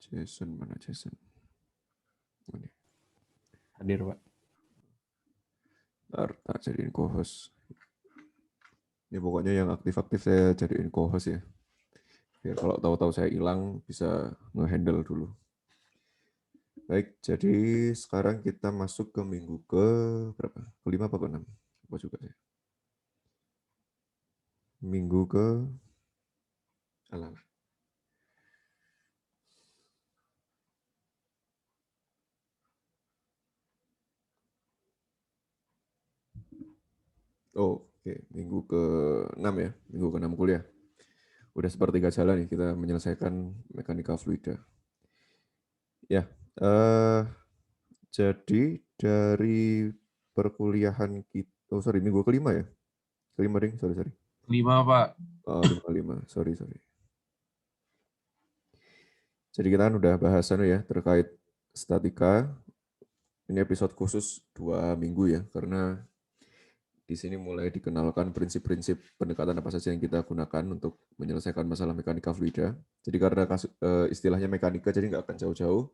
Jason, mana Jason? Ini. Hadir, Pak. Ntar tak jadiin co-host. Ini pokoknya yang aktif-aktif saya jadiin co-host ya. Biar kalau tahu-tahu saya hilang bisa nge-handle dulu. Baik, jadi sekarang kita masuk ke minggu ke berapa? Kelima apa ke-6? Apa juga ya? Minggu ke alah. Oh, oke. Minggu ke-6 ya. Minggu ke-6 kuliah. Udah sepertiga jalan nih kita menyelesaikan mekanika fluida. Ya, jadi dari perkuliahan kita, minggu kelima ya? Kelima ding, sorry. 5, Pak. Oh, 5, sorry. Jadi kita kan udah bahasan ya terkait statika. Ini episode khusus 2 minggu ya, karena di sini mulai dikenalkan prinsip-prinsip pendekatan apa saja yang kita gunakan untuk menyelesaikan masalah mekanika fluida. Jadi karena istilahnya mekanika, jadi nggak akan jauh-jauh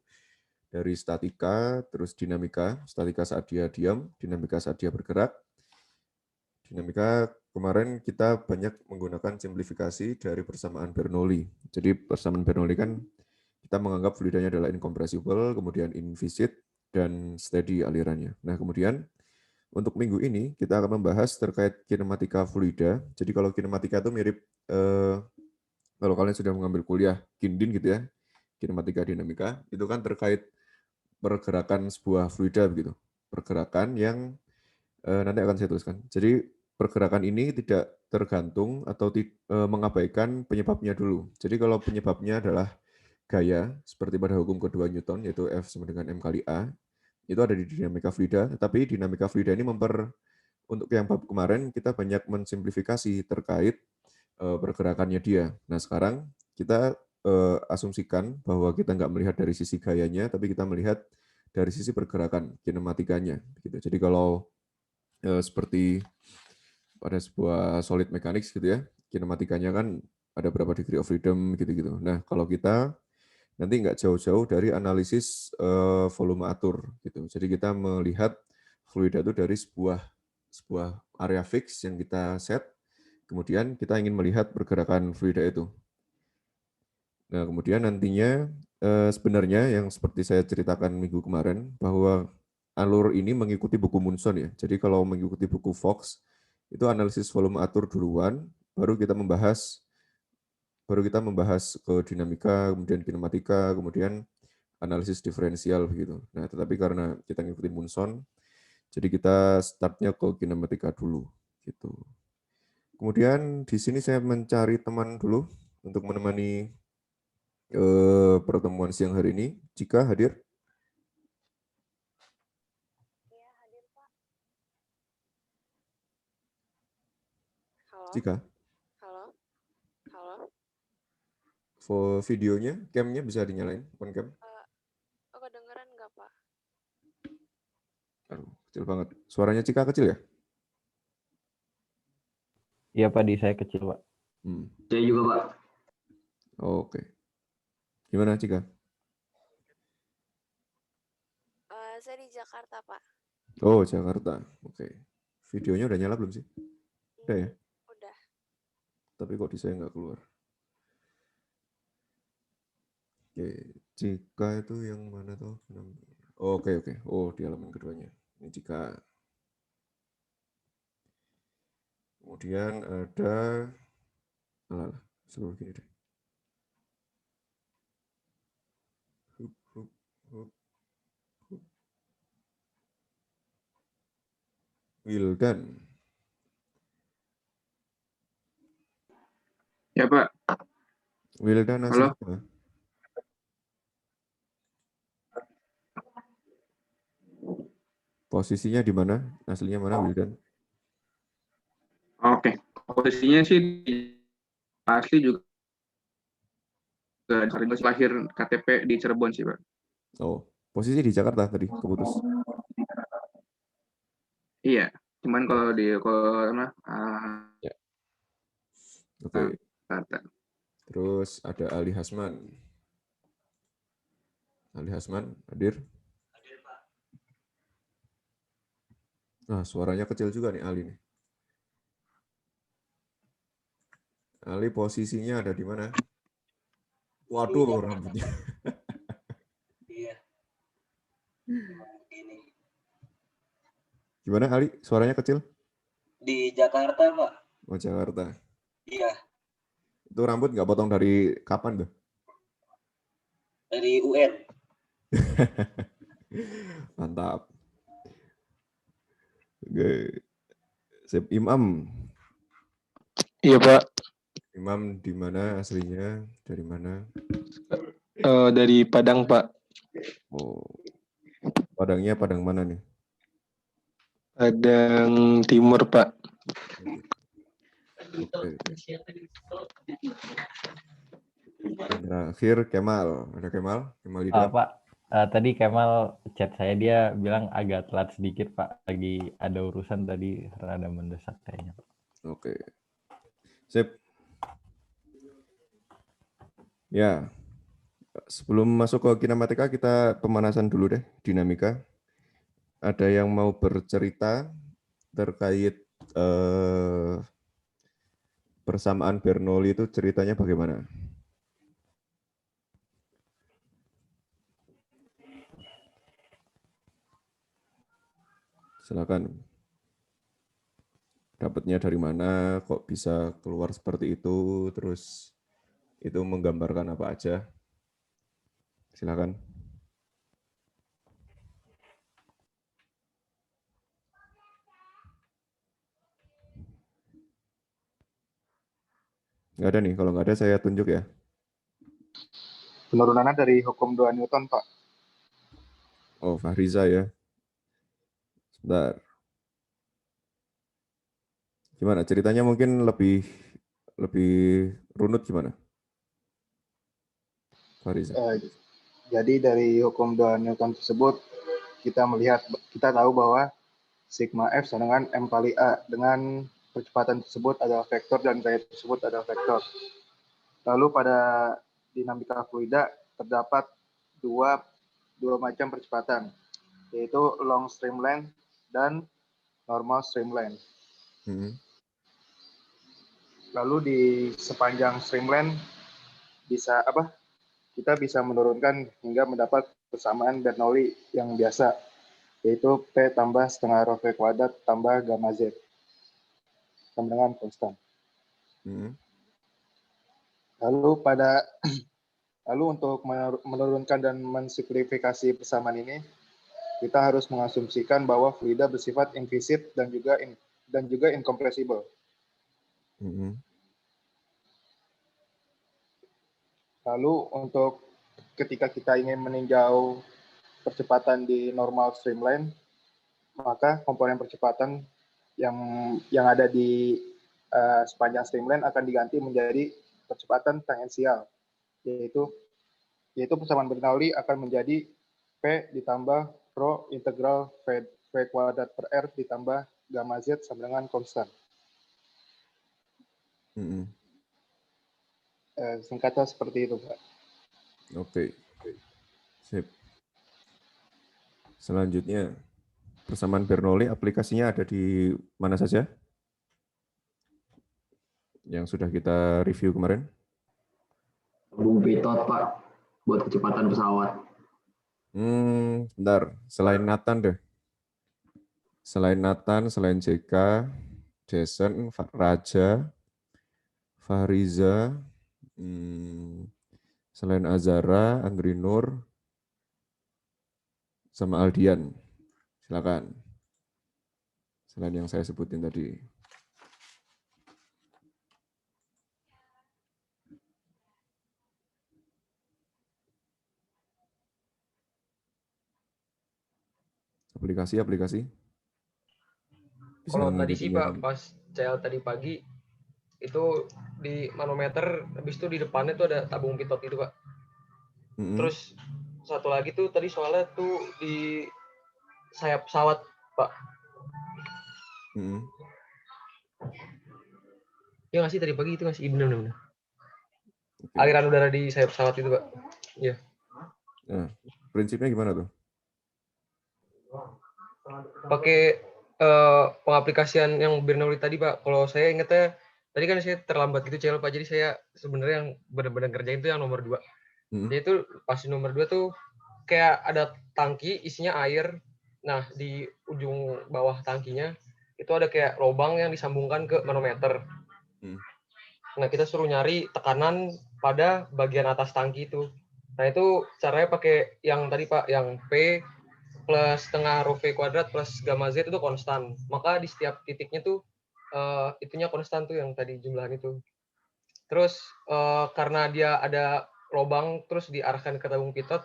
dari statika, terus dinamika. Statika saat dia diam, dinamika saat dia bergerak. Dinamika kemarin kita banyak menggunakan simplifikasi dari persamaan Bernoulli. Jadi persamaan Bernoulli kan kita menganggap fluidanya adalah incompressible, kemudian inviscid, dan steady alirannya. Nah kemudian untuk minggu ini kita akan membahas terkait kinematika fluida. Jadi kalau kinematika itu mirip, kalau kalian sudah mengambil kuliah Kindin gitu ya, kinematika dinamika, itu kan terkait pergerakan sebuah fluida begitu. Pergerakan yang nanti akan saya tuliskan. Jadi pergerakan ini tidak tergantung atau mengabaikan penyebabnya dulu. Jadi kalau penyebabnya adalah gaya, seperti pada hukum kedua Newton, yaitu F sama dengan M kali A, itu ada di dinamika fluida, tapi dinamika fluida ini untuk yang bab kemarin kita banyak mensimplifikasi terkait pergerakannya dia. Nah sekarang kita asumsikan bahwa kita nggak melihat dari sisi gayanya, tapi kita melihat dari sisi pergerakan kinematikanya. Gitu. Jadi kalau seperti pada sebuah solid mechanics gitu ya, kinematikanya kan ada berapa degree of freedom gitu-gitu. Nah kalau kita nanti nggak jauh-jauh dari analisis volume atur gitu. Jadi kita melihat fluida itu dari sebuah area fix yang kita set, kemudian kita ingin melihat pergerakan fluida itu. Nah kemudian nantinya sebenarnya yang seperti saya ceritakan minggu kemarin bahwa alur ini mengikuti buku Munson ya. Jadi kalau mengikuti buku Fox itu analisis volume atur duluan, baru kita membahas ke dinamika, kemudian kinematika, kemudian analisis diferensial begitu. Nah, tetapi karena kita ngikutin Munson, jadi kita startnya ke kinematika dulu gitu. Kemudian di sini saya mencari teman dulu untuk menemani pertemuan siang hari ini. Jika hadir? Iya, hadir, Pak. Halo? Jika? Halo? Halo? Videonya, cam-nya bisa dinyalain, on cam? Kedengeran nggak, Pak? Aduh, kecil banget. Suaranya Cika kecil ya? Iya, Pak, di saya kecil, Pak. Saya juga, Pak. Oke. Gimana Cika? Saya di Jakarta, Pak. Oh, Jakarta. Oke. Videonya udah nyala belum sih? Udah ya? Udah. Tapi kok di saya nggak keluar. Oke, Cika itu yang mana tuh? Oke. Oh, di halaman keduanya. Ini Cika. Kemudian ada seluruh gini deh. Hup. Wildan. Ya, Pak. Wildan Halo. aslinya. Posisinya di mana? Aslinya mana Wildan? Oke. Posisinya sih asli juga lahir KTP di Cirebon sih, Pak. Oh, posisi di Jakarta tadi, keputus. Iya. Cuman kalau Ya. Oke. Jakarta. Terus ada Ali Hasman. Ali Hasman, hadir? Nah, suaranya kecil juga nih Ali nih. Ali posisinya ada di mana? Waduh, rambutnya. Iya. Ini Gimana Ali? Suaranya kecil? di Jakarta, Pak. Oh, Jakarta. Iya, Itu rambut nggak potong dari kapan tuh? dari UN. Mantap. Oke. Sip, Imam. Iya Pak, Imam di mana aslinya? Dari mana? dari Padang Pak. Oh, Padangnya Padang mana nih? Padang Timur Pak. Oke. Dan terakhir Kemal. Ada Kemal? Kemal Idam. Pak, tadi Kemal chat saya, dia bilang agak telat sedikit Pak. Lagi ada urusan tadi, rada mendesak kayaknya. Oke. Sip. Ya. Sebelum masuk ke kinematika, kita pemanasan dulu deh, dinamika. Ada yang mau bercerita terkait persamaan Bernoulli itu ceritanya bagaimana? Silakan. Dapatnya dari mana? Kok bisa keluar seperti itu? Terus itu menggambarkan apa aja? Silakan. Nggak ada nih. Kalau nggak ada saya tunjuk ya. Penurunannya dari hukum 2 Newton, Pak. Oh, Fahriza ya. Sebentar. Gimana? Ceritanya mungkin lebih runut gimana? Fahriza. Jadi dari hukum 2 Newton tersebut, kita tahu bahwa sigma F sama dengan M kali A, dengan percepatan tersebut adalah vektor dan gaya tersebut adalah vektor. Lalu pada dinamika fluida terdapat dua macam percepatan, yaitu long streamline dan normal streamline. Lalu di sepanjang streamline kita bisa menurunkan hingga mendapat persamaan Bernoulli yang biasa, yaitu P tambah setengah rho V kuadrat tambah gamma Z sama dengan konstan. Lalu untuk menurunkan dan mensimplifikasi persamaan ini, kita harus mengasumsikan bahwa fluida bersifat invisit dan juga incompressible. Lalu untuk ketika kita ingin meninjau percepatan di normal streamline, maka komponen percepatan yang ada di sepanjang streamline akan diganti menjadi percepatan tangensial, yaitu persamaan Bernoulli akan menjadi P ditambah rho integral V kuadrat per R ditambah gamma Z sama dengan konstan. Singkatnya seperti itu, Pak. Oke. Sip. Selanjutnya, persamaan Bernoulli aplikasinya ada di mana saja? Yang sudah kita review kemarin? Tabung pitot, Pak, buat kecepatan pesawat. Bentar. Selain Nathan deh. Selain JK, Jason, Raja, Fahriza, selain Azara, Anggrinur, sama Aldian. Silakan. Selain yang saya sebutin tadi. Aplikasi. Kalau tadi sih Pak, pas CL tadi pagi, itu di manometer, habis itu di depannya tuh ada tabung pitot itu Pak. Terus satu lagi tuh tadi soalnya tuh di sayap pesawat Pak. Ya nggak sih tadi pagi itu nggak sih? Bener. Okay. Aliran udara di sayap pesawat itu Pak. Iya. Nah, prinsipnya gimana tuh? Pakai pengaplikasian yang Bernoulli tadi Pak. Kalau saya ingatnya tadi kan saya terlambat gitu Cel Pak. Jadi saya sebenarnya yang benar-benar kerjain itu yang nomor 2. Jadi itu pas di nomor 2 tuh kayak ada tangki isinya air. Nah, di ujung bawah tangkinya itu ada kayak lubang yang disambungkan ke manometer. Nah, kita suruh nyari tekanan pada bagian atas tangki itu. Nah, itu caranya pakai yang tadi Pak, yang P plus setengah rho V kuadrat plus gamma Z itu konstan. Maka di setiap titiknya tuh itunya konstan tuh yang tadi jumlahan itu. Terus karena dia ada lubang terus diarahkan ke tabung pitot,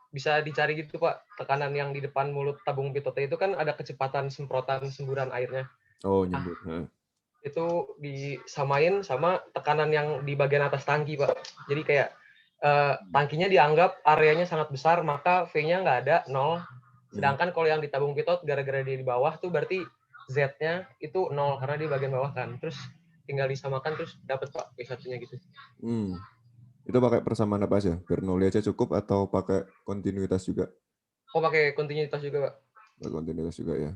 bisa dicari gitu Pak, tekanan yang di depan mulut tabung pitotnya itu kan ada kecepatan semprotan semburan airnya. Oh, nyembur. Itu disamain sama tekanan yang di bagian atas tangki Pak. Jadi kayak tangkinya dianggap areanya sangat besar, maka V-nya nggak ada, 0. Sedangkan kalau yang di tabung pitot gara-gara dia di bawah tuh berarti Z-nya itu 0 karena di bagian bawah kan. Terus tinggal disamakan terus dapat Pak V1-nya gitu. Itu pakai persamaan apa aja? Bernoulli aja cukup atau pakai kontinuitas juga? Oh, pakai kontinuitas juga Pak. Pakai kontinuitas juga ya.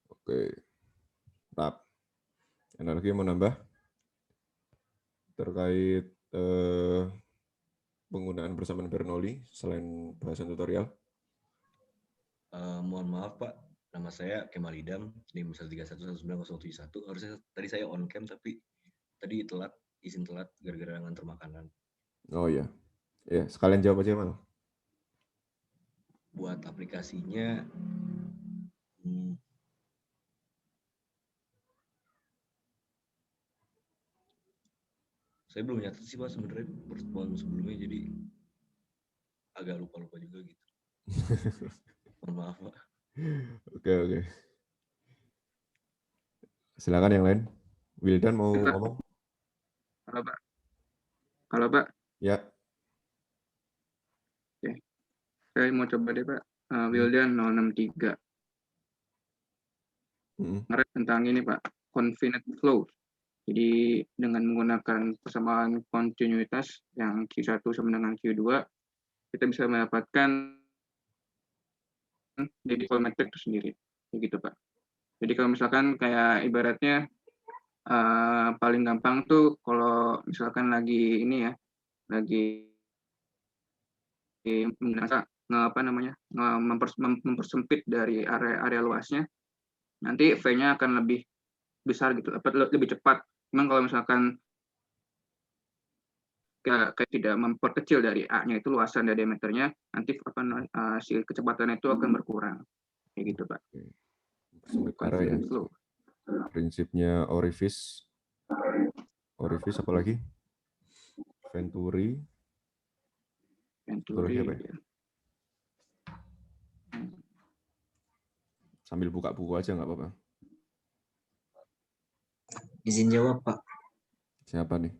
Oke. Tap. Ada lagi yang mau nambah? Terkait penggunaan persamaan Bernoulli selain bahasan tutorial? Mohon maaf Pak, nama saya Kemal Idam, NIM 131190171. Harusnya tadi saya on cam tapi tadi izin telat gara-gara nganter makanan. Oh iya. Ya, sekalian jawab aja Mal. Buat aplikasinya saya belum nyatet sih Pak sebenarnya pertemuan sebelumnya, jadi agak lupa-lupa juga gitu. Mohon maaf Pak. Oke. Silakan yang lain. Wildan mau ngomong? Halo Pak. Ya. Oke. Saya mau coba deh Pak. Wildan 063. Tentang ini Pak, confinite flow. Jadi dengan menggunakan persamaan kontinuitas yang Q1 sama dengan Q2, kita bisa mendapatkan jadi volumetric itu sendiri, begitu Pak. Jadi kalau misalkan kayak ibaratnya paling gampang tuh kalau misalkan lagi ini ya, lagi mempersempit dari area luasnya, nanti V-nya akan lebih besar gitu, lebih cepat. Memang kalau misalkan kayak tidak memperkecil dari A-nya itu luasan dan diameternya, nanti si kecepatannya itu akan berkurang. Kayak gitu, Pak. Ya. Prinsipnya orifice. Orifice apa lagi? Venturi apa ya? Sambil buka buku aja nggak apa-apa. Izin jawab Pak. Siapa nih?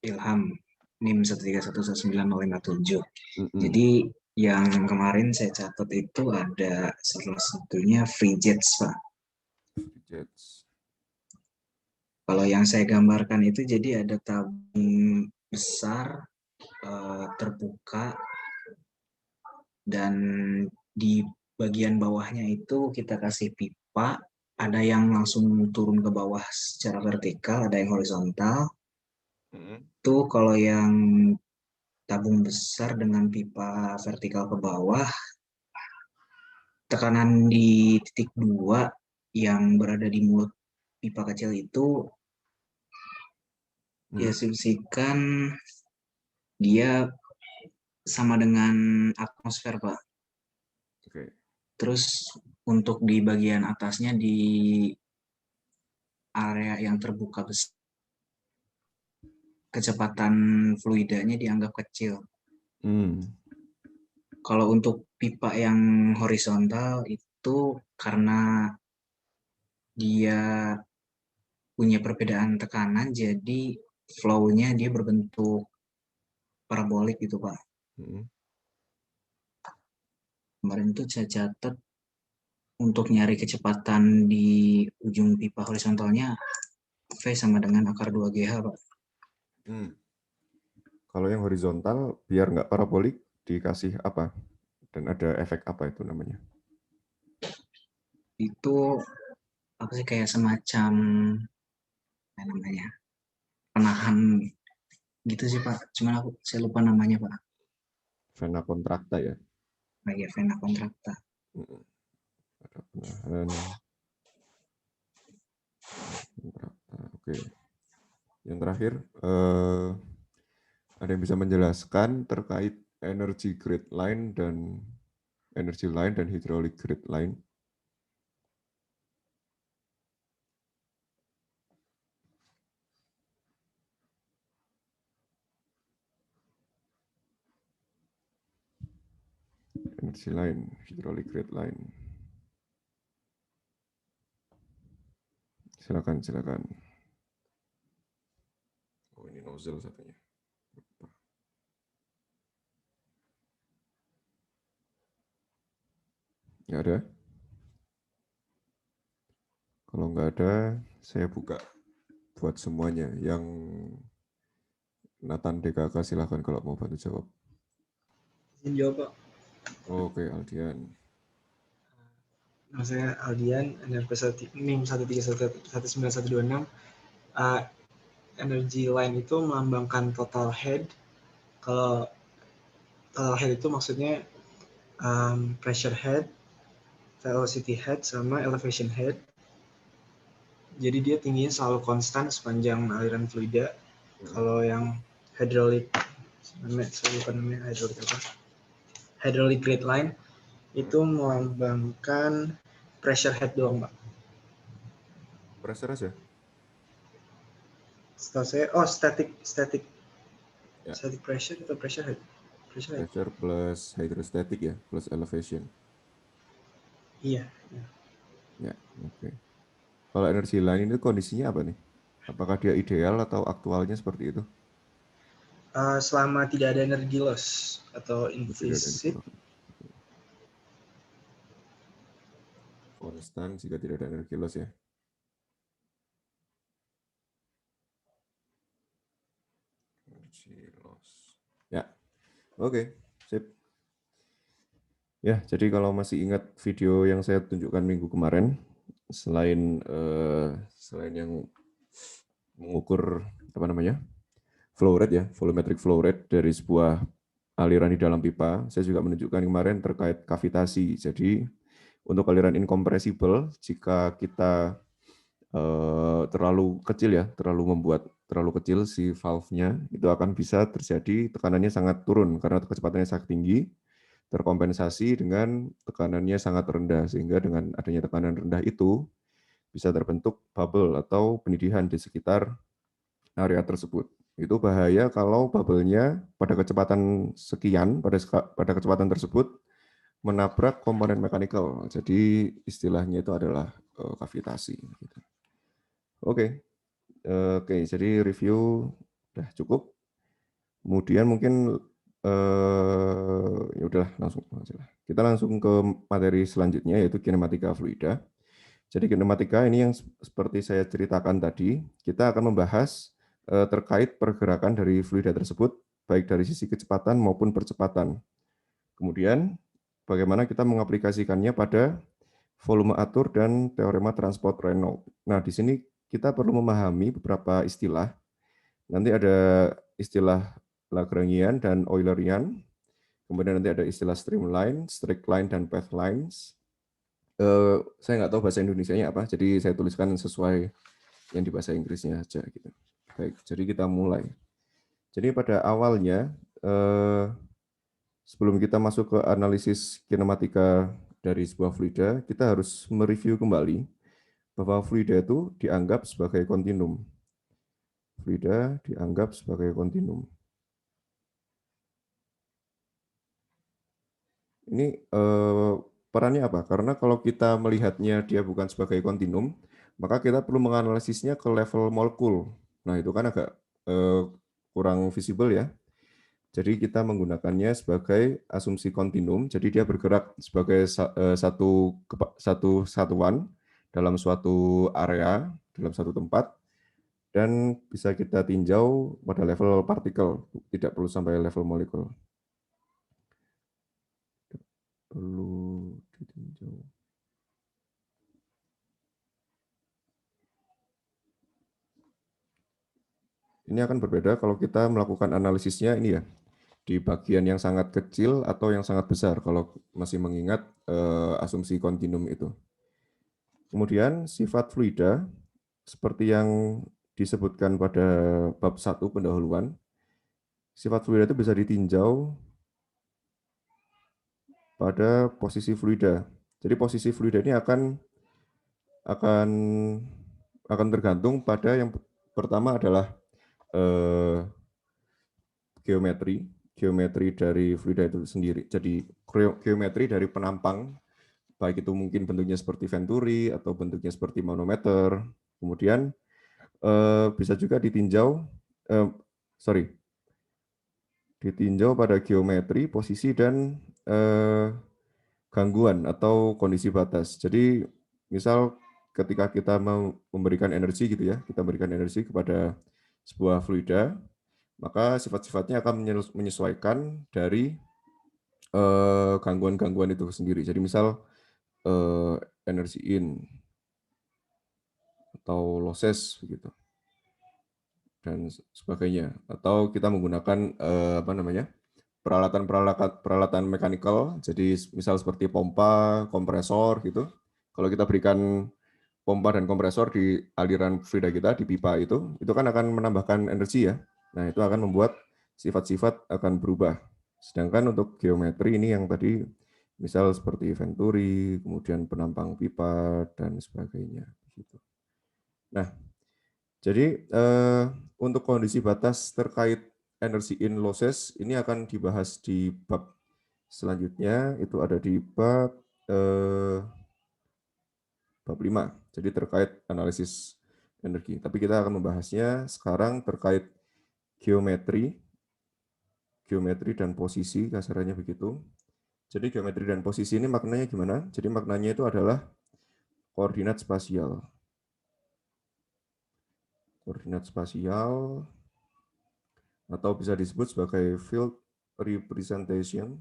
Ilham. NIM 1311907. Jadi yang kemarin saya catat itu ada salah satunya free jets Pak. Kalau yang saya gambarkan itu jadi ada tabung besar terbuka dan di bagian bawahnya itu kita kasih pipa, ada yang langsung turun ke bawah secara vertikal, ada yang horizontal. Itu kalau yang tabung besar dengan pipa vertikal ke bawah, tekanan di titik 2 yang berada di mulut pipa kecil itu diasumsikan dia sama dengan atmosfer Pak. Terus untuk di bagian atasnya di area yang terbuka besar, kecepatan fluidanya dianggap kecil. Kalau untuk pipa yang horizontal itu karena dia punya perbedaan tekanan, jadi flow-nya dia berbentuk parabolik gitu Pak. Kemarin itu saya catat untuk nyari kecepatan di ujung pipa horizontalnya V sama dengan akar 2GH Pak. Kalau yang horizontal biar nggak parabolik dikasih apa? Dan ada efek apa itu namanya? Itu apa sih, kayak semacam apa namanya, penahan gitu sih Pak. Cuman saya lupa namanya Pak. Vena contracta ya? Kayak vena contracta. Ada penahan. Contracta. Oke. Yang terakhir, ada yang bisa menjelaskan terkait energy grid line dan hydraulic grid line? Energy line, hydraulic grid line. Silakan. Oh, ini nozzle satunya. Nggak ada? Kalau nggak ada, saya buka buat semuanya. Yang Nathan DKK silakan kalau mau bantu jawab. Izin jawab, Pak. Oke, Aldian. Nama saya Aldian, NIM 1319126. Energy line itu melambangkan total head. Kalau total head itu maksudnya pressure head, velocity head, sama elevation head. Jadi dia tingginya selalu konstan sepanjang aliran fluida. Kalau yang hydraulic, hydraulic grid line itu melambangkan pressure head doang, Pak. Pressure aja? Setahu saya, static ya. Static pressure atau pressure head? Pressure plus hydrostatic ya, plus elevation. Iya. Ya, oke. Kalau energy line ini kondisinya apa nih? Apakah dia ideal atau aktualnya seperti itu? Selama tidak ada energi loss atau implicit. Konstan jika tidak ada energi loss ya. Energy loss. Ya, oke, sip. Ya, jadi kalau masih ingat video yang saya tunjukkan minggu kemarin, selain yang mengukur apa namanya, flow rate ya, volumetric flow rate dari sebuah aliran di dalam pipa, saya juga menunjukkan kemarin terkait kavitasi. Jadi untuk aliran incompressible, jika kita terlalu kecil ya, terlalu kecil si valve-nya, itu akan bisa terjadi tekanannya sangat turun karena kecepatannya sangat tinggi, terkompensasi dengan tekanannya sangat rendah, sehingga dengan adanya tekanan rendah itu bisa terbentuk bubble atau pendidihan di sekitar area tersebut. Itu bahaya kalau bubble-nya pada kecepatan sekian, pada kecepatan tersebut menabrak komponen mechanical. Jadi istilahnya itu adalah kavitasi. Oke, jadi review udah cukup. Kemudian mungkin ya udahlah langsung aja lah. Kita langsung ke materi selanjutnya yaitu kinematika fluida. Jadi kinematika ini yang seperti saya ceritakan tadi, kita akan membahas terkait pergerakan dari fluida tersebut, baik dari sisi kecepatan maupun percepatan. Kemudian bagaimana kita mengaplikasikannya pada volume atur dan teorema transport Reynolds. Nah, di sini kita perlu memahami beberapa istilah. Nanti ada istilah Lagrangian dan Eulerian. Kemudian nanti ada istilah streamline, straight line, dan path lines. Saya nggak tahu bahasa Indonesianya apa, jadi saya tuliskan sesuai yang di bahasa Inggrisnya aja. Gitu. Baik, jadi kita mulai. Jadi pada awalnya, sebelum kita masuk ke analisis kinematika dari sebuah fluida, kita harus mereview kembali bahwa fluida itu dianggap sebagai kontinum. Fluida dianggap sebagai kontinum. Ini perannya apa? Karena kalau kita melihatnya dia bukan sebagai kontinum, maka kita perlu menganalisisnya ke level molekul. Nah, itu kan agak kurang visible ya. Jadi kita menggunakannya sebagai asumsi kontinum. Jadi dia bergerak sebagai satu satuan dalam suatu area, dalam satu tempat, dan bisa kita tinjau pada level partikel, tidak perlu sampai level molekul. perlu ditinjau. Ini akan berbeda kalau kita melakukan analisisnya ini ya, di bagian yang sangat kecil atau yang sangat besar, kalau masih mengingat asumsi kontinum itu. Kemudian sifat fluida, seperti yang disebutkan pada bab 1 pendahuluan, sifat fluida itu bisa ditinjau pada posisi fluida. Jadi posisi fluida ini akan tergantung pada yang pertama adalah geometri dari fluida itu sendiri. Jadi geometri dari penampang, baik itu mungkin bentuknya seperti venturi atau bentuknya seperti manometer. Kemudian bisa juga ditinjau pada geometri, posisi, dan gangguan atau kondisi batas. Jadi misal ketika kita mau memberikan energi gitu ya, kita berikan energi kepada sebuah fluida, maka sifat-sifatnya akan menyesuaikan dari gangguan-gangguan itu sendiri. Jadi misal energi in atau losses begitu dan sebagainya, atau kita menggunakan peralatan mechanical, jadi misal seperti pompa, kompresor gitu. Kalau kita berikan pompa dan kompresor di aliran fluida kita di pipa itu kan akan menambahkan energi ya. Nah, itu akan membuat sifat-sifat akan berubah. Sedangkan untuk geometri ini yang tadi misal seperti venturi, kemudian penampang pipa dan sebagainya gitu. Nah, jadi untuk kondisi batas terkait energy in losses ini akan dibahas di bab selanjutnya, itu ada di bab 5. Jadi terkait analisis energi. Tapi kita akan membahasnya sekarang terkait geometri dan posisi, kasarannya begitu. Jadi geometri dan posisi ini maknanya gimana? Jadi maknanya itu adalah koordinat spasial. Koordinat spasial atau bisa disebut sebagai field representation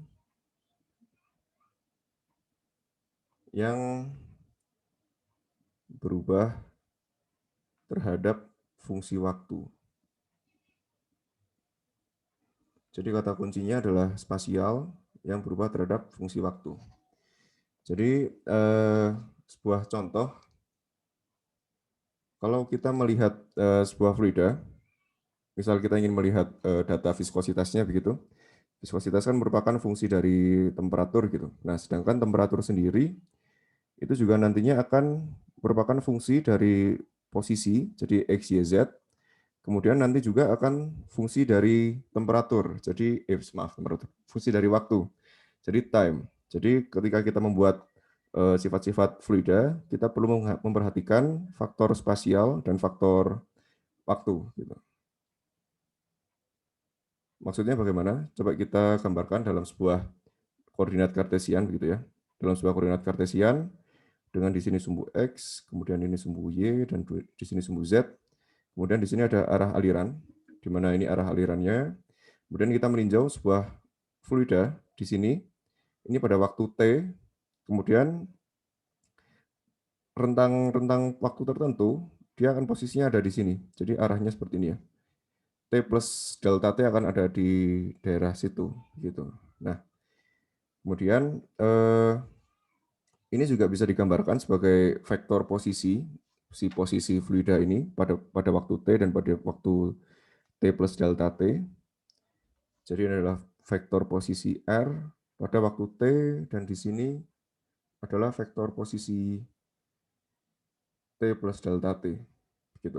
yang berubah terhadap fungsi waktu. Jadi kata kuncinya adalah spasial yang berubah terhadap fungsi waktu. Jadi sebuah contoh, kalau kita melihat sebuah fluida, misal kita ingin melihat data viskositasnya begitu, viskositas kan merupakan fungsi dari temperatur gitu. Nah, sedangkan temperatur sendiri itu juga nantinya akan merupakan fungsi dari posisi, jadi X, Y, Z. Kemudian nanti juga akan fungsi dari temperatur, jadi fungsi dari waktu, jadi time. Jadi ketika kita membuat sifat-sifat fluida, kita perlu memperhatikan faktor spasial dan faktor waktu. Gitu. Maksudnya bagaimana? Coba kita gambarkan dalam sebuah koordinat kartesian, begitu ya. Dalam sebuah koordinat kartesian, dengan di sini sumbu X, kemudian ini sumbu Y, dan di sini sumbu Z. Kemudian di sini ada arah aliran, di mana ini arah alirannya. Kemudian kita meninjau sebuah fluida di sini, ini pada waktu T, kemudian rentang waktu tertentu, dia akan posisinya ada di sini. Jadi arahnya seperti ini ya. T plus delta T akan ada di daerah situ. Gitu. Nah, kemudian ini juga bisa digambarkan sebagai vektor posisi, si posisi fluida ini pada waktu T dan pada waktu T plus delta T. Jadi ini adalah vektor posisi R pada waktu T, dan di sini adalah vektor posisi T plus delta T. Gitu.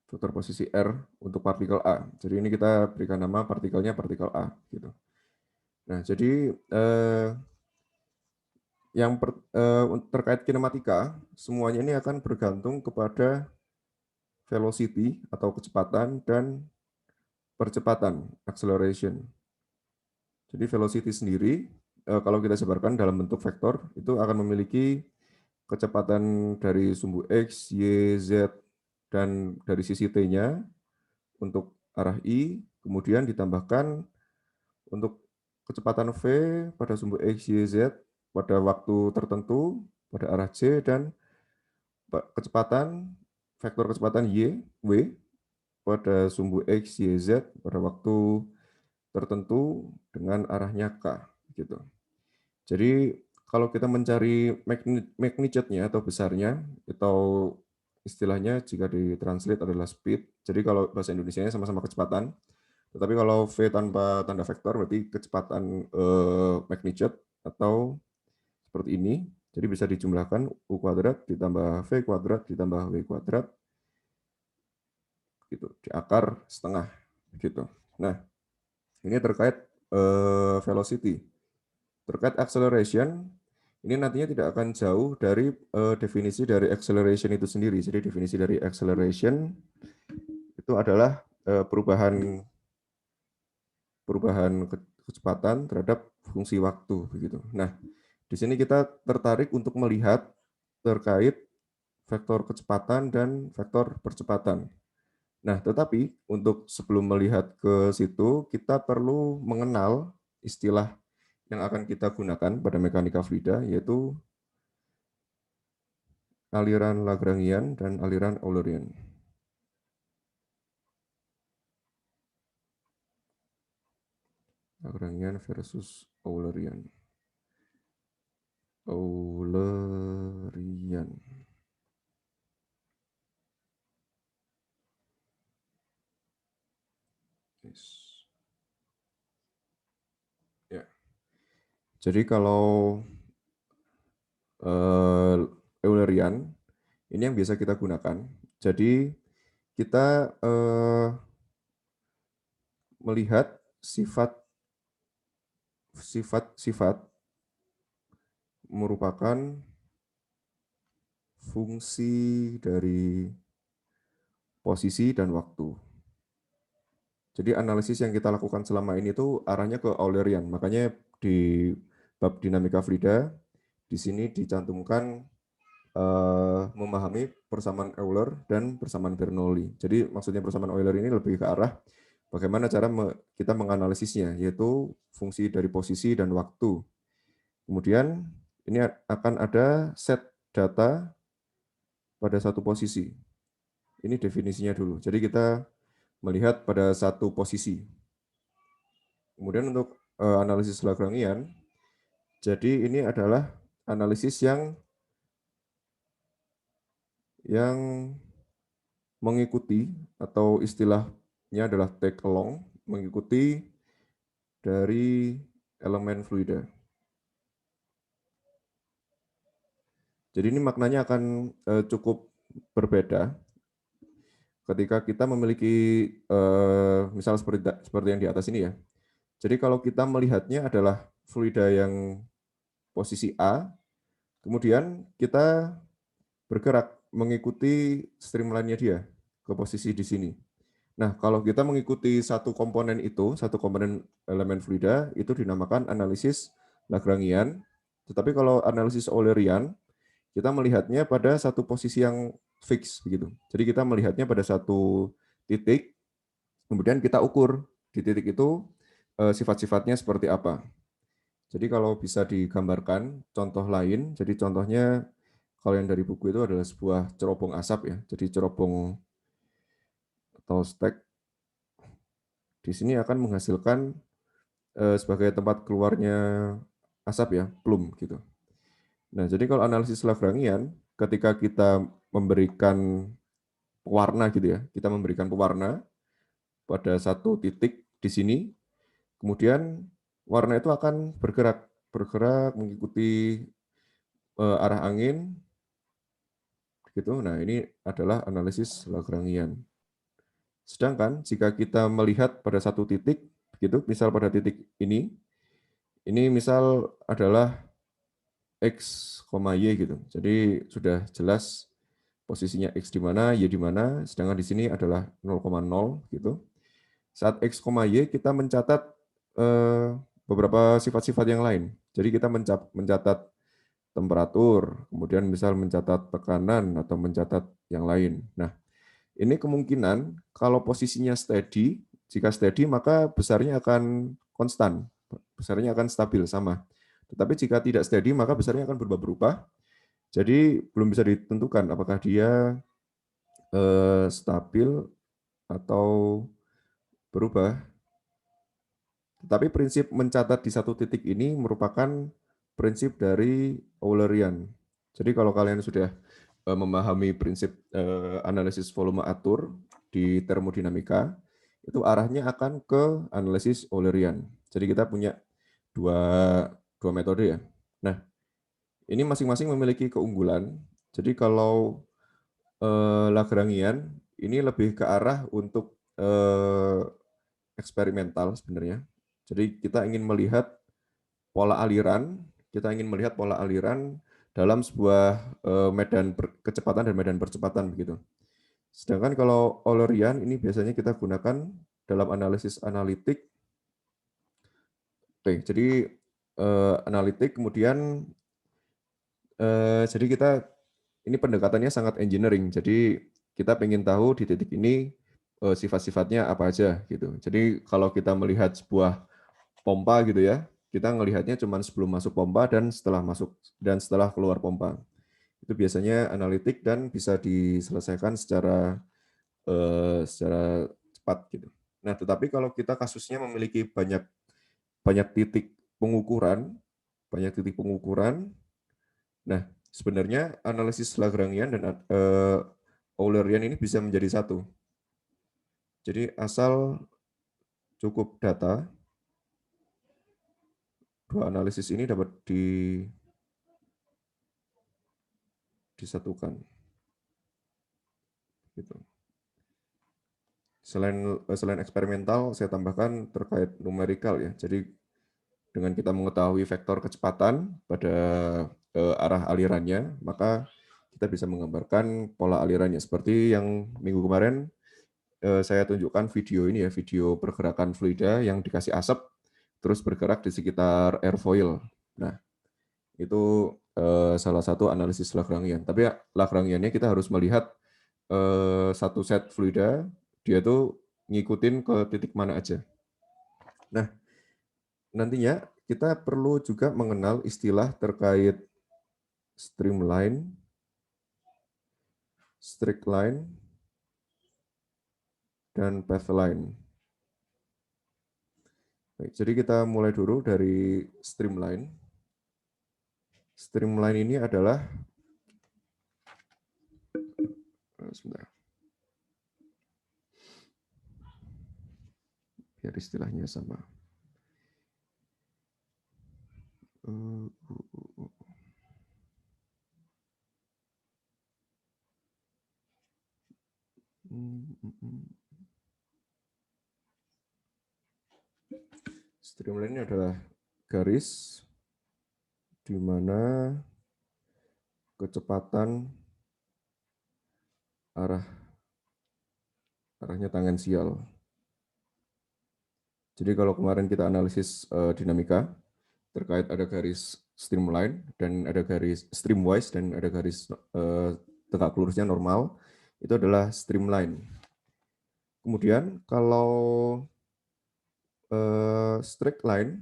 Vektor posisi R untuk partikel A. Jadi ini kita berikan nama partikelnya partikel A. Gitu. Nah, jadi yang terkait kinematika, semuanya ini akan bergantung kepada velocity atau kecepatan dan percepatan, acceleration. Jadi velocity sendiri, kalau kita sebarkan dalam bentuk vektor, itu akan memiliki kecepatan dari sumbu X, Y, Z, dan dari sisi T-nya untuk arah I, kemudian ditambahkan untuk kecepatan V pada sumbu X, Y, Z pada waktu tertentu pada arah C, dan vektor kecepatan Y, W pada sumbu X, Y, Z pada waktu tertentu dengan arahnya K. Gitu. Jadi kalau kita mencari magnitude-nya atau besarnya, atau istilahnya jika ditranslate adalah speed. Jadi kalau bahasa Indonesianya sama-sama kecepatan. Tetapi kalau V tanpa tanda vektor berarti kecepatan magnitude atau seperti ini. Jadi bisa dijumlahkan U kuadrat ditambah V kuadrat ditambah W kuadrat gitu, di akar setengah gitu. Nah, ini terkait velocity. Terkait acceleration, ini nantinya tidak akan jauh dari definisi dari acceleration itu sendiri. Jadi definisi dari acceleration itu adalah perubahan kecepatan terhadap fungsi waktu begitu. Nah, di sini kita tertarik untuk melihat terkait vektor kecepatan dan vektor percepatan. Nah, tetapi untuk sebelum melihat ke situ, kita perlu mengenal istilah yang akan kita gunakan pada mekanika fluida, yaitu aliran Lagrangian dan aliran Eulerian. Lagrangian versus Eulerian. Eulerian. Yes. Ya. Jadi kalau Eulerian ini yang biasa kita gunakan. Jadi kita melihat sifat merupakan fungsi dari posisi dan waktu. Jadi analisis yang kita lakukan selama ini itu arahnya ke Eulerian. Makanya di bab dinamika fluida di sini dicantumkan memahami persamaan Euler dan persamaan Bernoulli. Jadi maksudnya persamaan Euler ini lebih ke arah bagaimana cara kita menganalisisnya, yaitu fungsi dari posisi dan waktu. Kemudian ini akan ada set data pada satu posisi. Ini definisinya dulu. Jadi kita melihat pada satu posisi. Kemudian untuk analisis Lagrangian, jadi ini adalah analisis yang mengikuti, atau istilahnya adalah take along, mengikuti dari elemen fluida. Jadi ini maknanya akan cukup berbeda ketika kita memiliki misal seperti yang di atas ini ya. Jadi kalau kita melihatnya adalah fluida yang posisi A, kemudian kita bergerak mengikuti streamline-nya dia ke posisi di sini. Nah, kalau kita mengikuti satu komponen itu, satu komponen elemen fluida, itu dinamakan analisis Lagrangian. Tetapi kalau analisis Eulerian, kita melihatnya pada satu posisi yang fix begitu. Jadi kita melihatnya pada satu titik, kemudian kita ukur di titik itu sifat-sifatnya seperti apa. Jadi kalau bisa digambarkan contoh lain, jadi contohnya kalau yang dari buku itu adalah sebuah cerobong asap ya. Jadi cerobong atau stek di sini akan menghasilkan sebagai tempat keluarnya asap ya, plume gitu. Nah, jadi kalau analisis Lagrangian, ketika kita memberikan pewarna gitu ya, kita memberikan pewarna pada satu titik di sini, kemudian warna itu akan bergerak mengikuti arah angin, gitu. Nah, ini adalah analisis Lagrangian. Sedangkan jika kita melihat pada satu titik, gitu, misal pada titik ini misal adalah X, Y gitu. Jadi sudah jelas posisinya X di mana, Y di mana, sedangkan di sini adalah 0,0 gitu. Saat X, Y kita mencatat beberapa sifat-sifat yang lain. Jadi kita mencatat temperatur, kemudian misal mencatat tekanan atau mencatat yang lain. Nah, ini kemungkinan kalau posisinya steady, jika steady maka besarnya akan konstan besarnya akan stabil sama. Tetapi jika tidak steady, maka besarnya akan berubah-berubah. Jadi belum bisa ditentukan apakah dia stabil atau berubah. Tetapi prinsip mencatat di satu titik ini merupakan prinsip dari Eulerian. Jadi kalau kalian sudah memahami prinsip analisis volume atur di termodinamika, itu arahnya akan ke analisis Eulerian. Jadi kita punya dua metode ya. Nah, ini masing-masing memiliki keunggulan. Jadi kalau Lagrangian ini lebih ke arah untuk eksperimental sebenarnya. Jadi kita ingin melihat pola aliran, dalam sebuah medan kecepatan dan medan percepatan begitu. Sedangkan kalau Eulerian ini biasanya kita gunakan dalam analisis analitik. Oke, jadi analitik kemudian jadi kita ini pendekatannya sangat engineering. Jadi kita ingin tahu di titik ini sifat-sifatnya apa aja gitu. Jadi kalau kita melihat sebuah pompa gitu ya, kita ngelihatnya cuma sebelum masuk pompa dan setelah keluar pompa. Itu biasanya analitik dan bisa diselesaikan secara cepat gitu. Nah, tetapi kalau kita kasusnya memiliki banyak titik pengukuran, nah sebenarnya analisis Lagrangian dan Eulerian ini bisa menjadi satu. Jadi asal cukup data, dua analisis ini dapat disatukan. Gitu. Selain eksperimental, saya tambahkan terkait numerikal ya. Jadi dengan kita mengetahui vektor kecepatan pada arah alirannya, maka kita bisa menggambarkan pola alirannya. Seperti yang minggu kemarin saya tunjukkan video ini ya, video pergerakan fluida yang dikasih asap, terus bergerak di sekitar airfoil. Nah, itu salah satu analisis Lagrangian. Tapi Lagrangiannya kita harus melihat satu set fluida, dia tuh ngikutin ke titik mana aja. Nah, nantinya kita perlu juga mengenal istilah terkait streamline, straight line, dan path line. Baik, jadi kita mulai dulu dari streamline. Streamline ini adalah sebentar. Biar istilahnya sama. Streamline ini adalah garis di mana kecepatan arahnya tangensial. Jadi kalau kemarin kita analisis dinamika, terkait ada garis streamline dan ada garis streamwise dan ada garis tegak lurusnya normal, itu adalah streamline. Kemudian kalau straight line,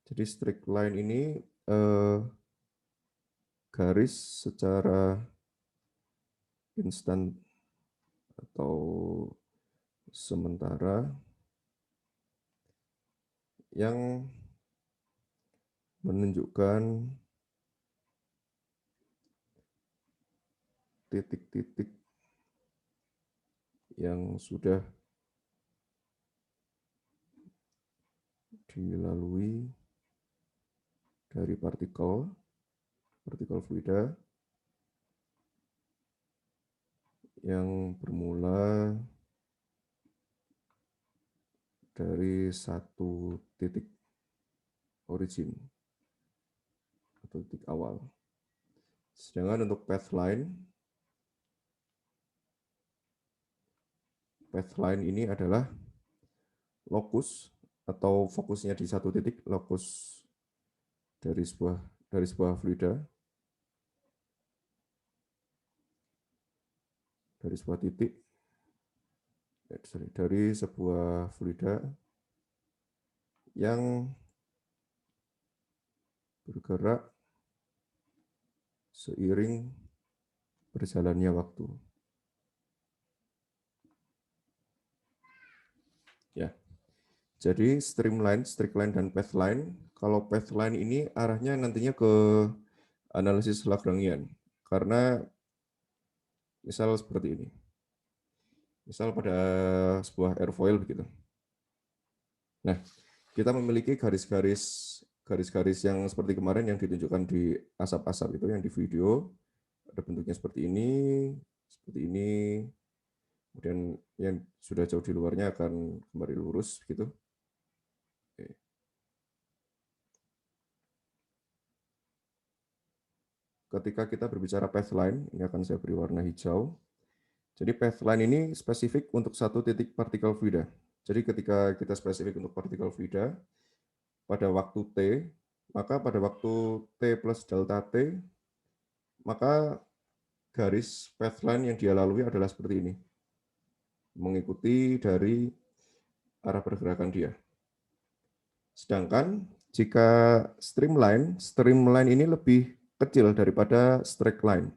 jadi straight line ini garis secara instan atau sementara yang menunjukkan titik-titik yang sudah dilalui dari partikel fluida yang bermula dari satu titik origin atau titik awal. Sedangkan untuk path line ini adalah lokus atau fokusnya di satu titik, lokus dari sebuah fluida, dari sebuah titik, dari sebuah fluida yang bergerak seiring berjalannya waktu. Ya. Jadi streamline, streakline, dan pathline. Kalau pathline ini arahnya nantinya ke analisis Lagrangian. Karena misal seperti ini. Misal pada sebuah airfoil begitu. Nah, kita memiliki garis-garis yang seperti kemarin yang ditunjukkan di asap-asap itu yang di video. Ada bentuknya seperti ini, kemudian yang sudah jauh di luarnya akan kembali lurus gitu. Oke. Ketika kita berbicara pathline, ini akan saya beri warna hijau. Jadi pathline ini spesifik untuk satu titik partikel fluida. Jadi ketika kita spesifik untuk partikel fluida, pada waktu T, maka pada waktu T plus delta T, maka garis pathline yang dia lalui adalah seperti ini. Mengikuti dari arah pergerakan dia. Sedangkan jika streamline ini lebih kecil daripada straight line.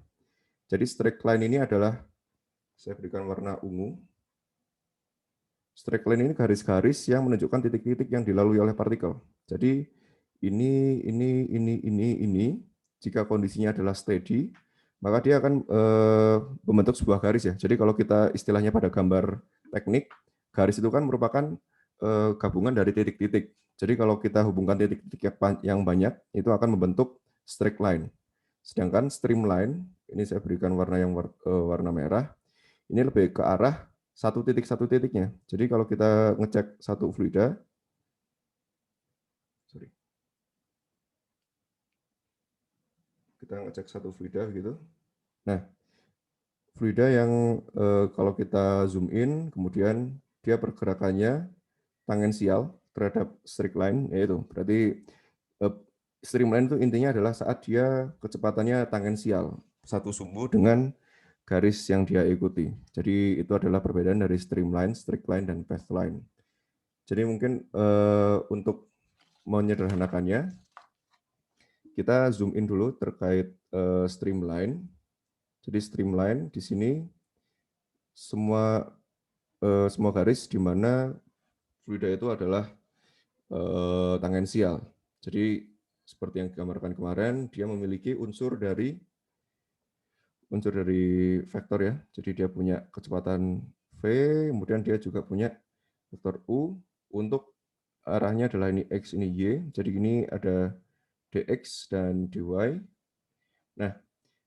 Jadi straight line ini adalah, saya berikan warna ungu. Straight line ini garis-garis yang menunjukkan titik-titik yang dilalui oleh partikel. Jadi ini, jika kondisinya adalah steady, maka dia akan membentuk sebuah garis ya. Jadi kalau kita istilahnya pada gambar teknik, garis itu kan merupakan gabungan dari titik-titik. Jadi kalau kita hubungkan titik-titik yang banyak, itu akan membentuk straight line. Sedangkan streamline, ini saya berikan warna yang warna merah, ini lebih ke arah satu titiknya. Jadi kalau kita ngecek satu fluida, kita ngecek satu fluida gitu. Nah, fluida yang kalau kita zoom in, kemudian dia pergerakannya tangensial terhadap straight line, yaitu berarti streamline itu intinya adalah saat dia kecepatannya tangensial, satu sumbu dengan garis yang dia ikuti. Jadi itu adalah perbedaan dari streamline, straight line, dan pathline. Jadi mungkin untuk menyederhanakannya, kita zoom in dulu terkait streamline. Jadi streamline di sini semua garis di mana fluida itu adalah tangensial. Jadi seperti yang digambarkan kemarin, dia memiliki unsur dari vektor ya. Jadi dia punya kecepatan v, kemudian dia juga punya vektor u. Untuk arahnya adalah ini x, ini y. Jadi ini ada dx dan dy. Nah,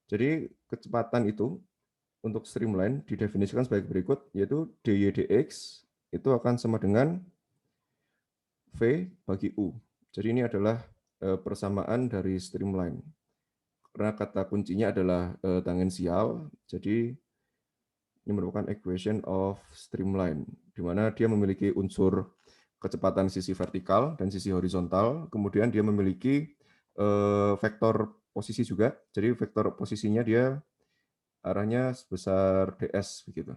jadi kecepatan itu untuk streamline didefinisikan sebagai berikut, yaitu dy dx itu akan sama dengan v bagi u. Jadi ini adalah persamaan dari streamline. Karena kata kuncinya adalah tangensial, jadi ini merupakan equation of streamline, di mana dia memiliki unsur kecepatan sisi vertikal dan sisi horizontal, kemudian dia memiliki vektor posisi juga, jadi vektor posisinya dia arahnya sebesar ds begitu.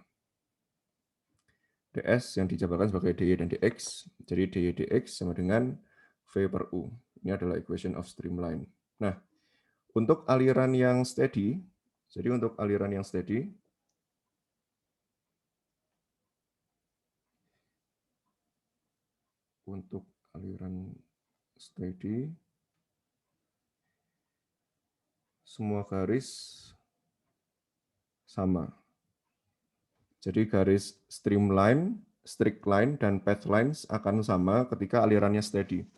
ds yang dijabarkan sebagai dy dan dx, jadi dy dx sama dengan v per u. Ini adalah equation of streamline. Nah, untuk aliran yang steady, jadi untuk aliran yang steady, semua garis sama. Jadi garis streamline, straight line, dan pathline akan sama ketika alirannya steady.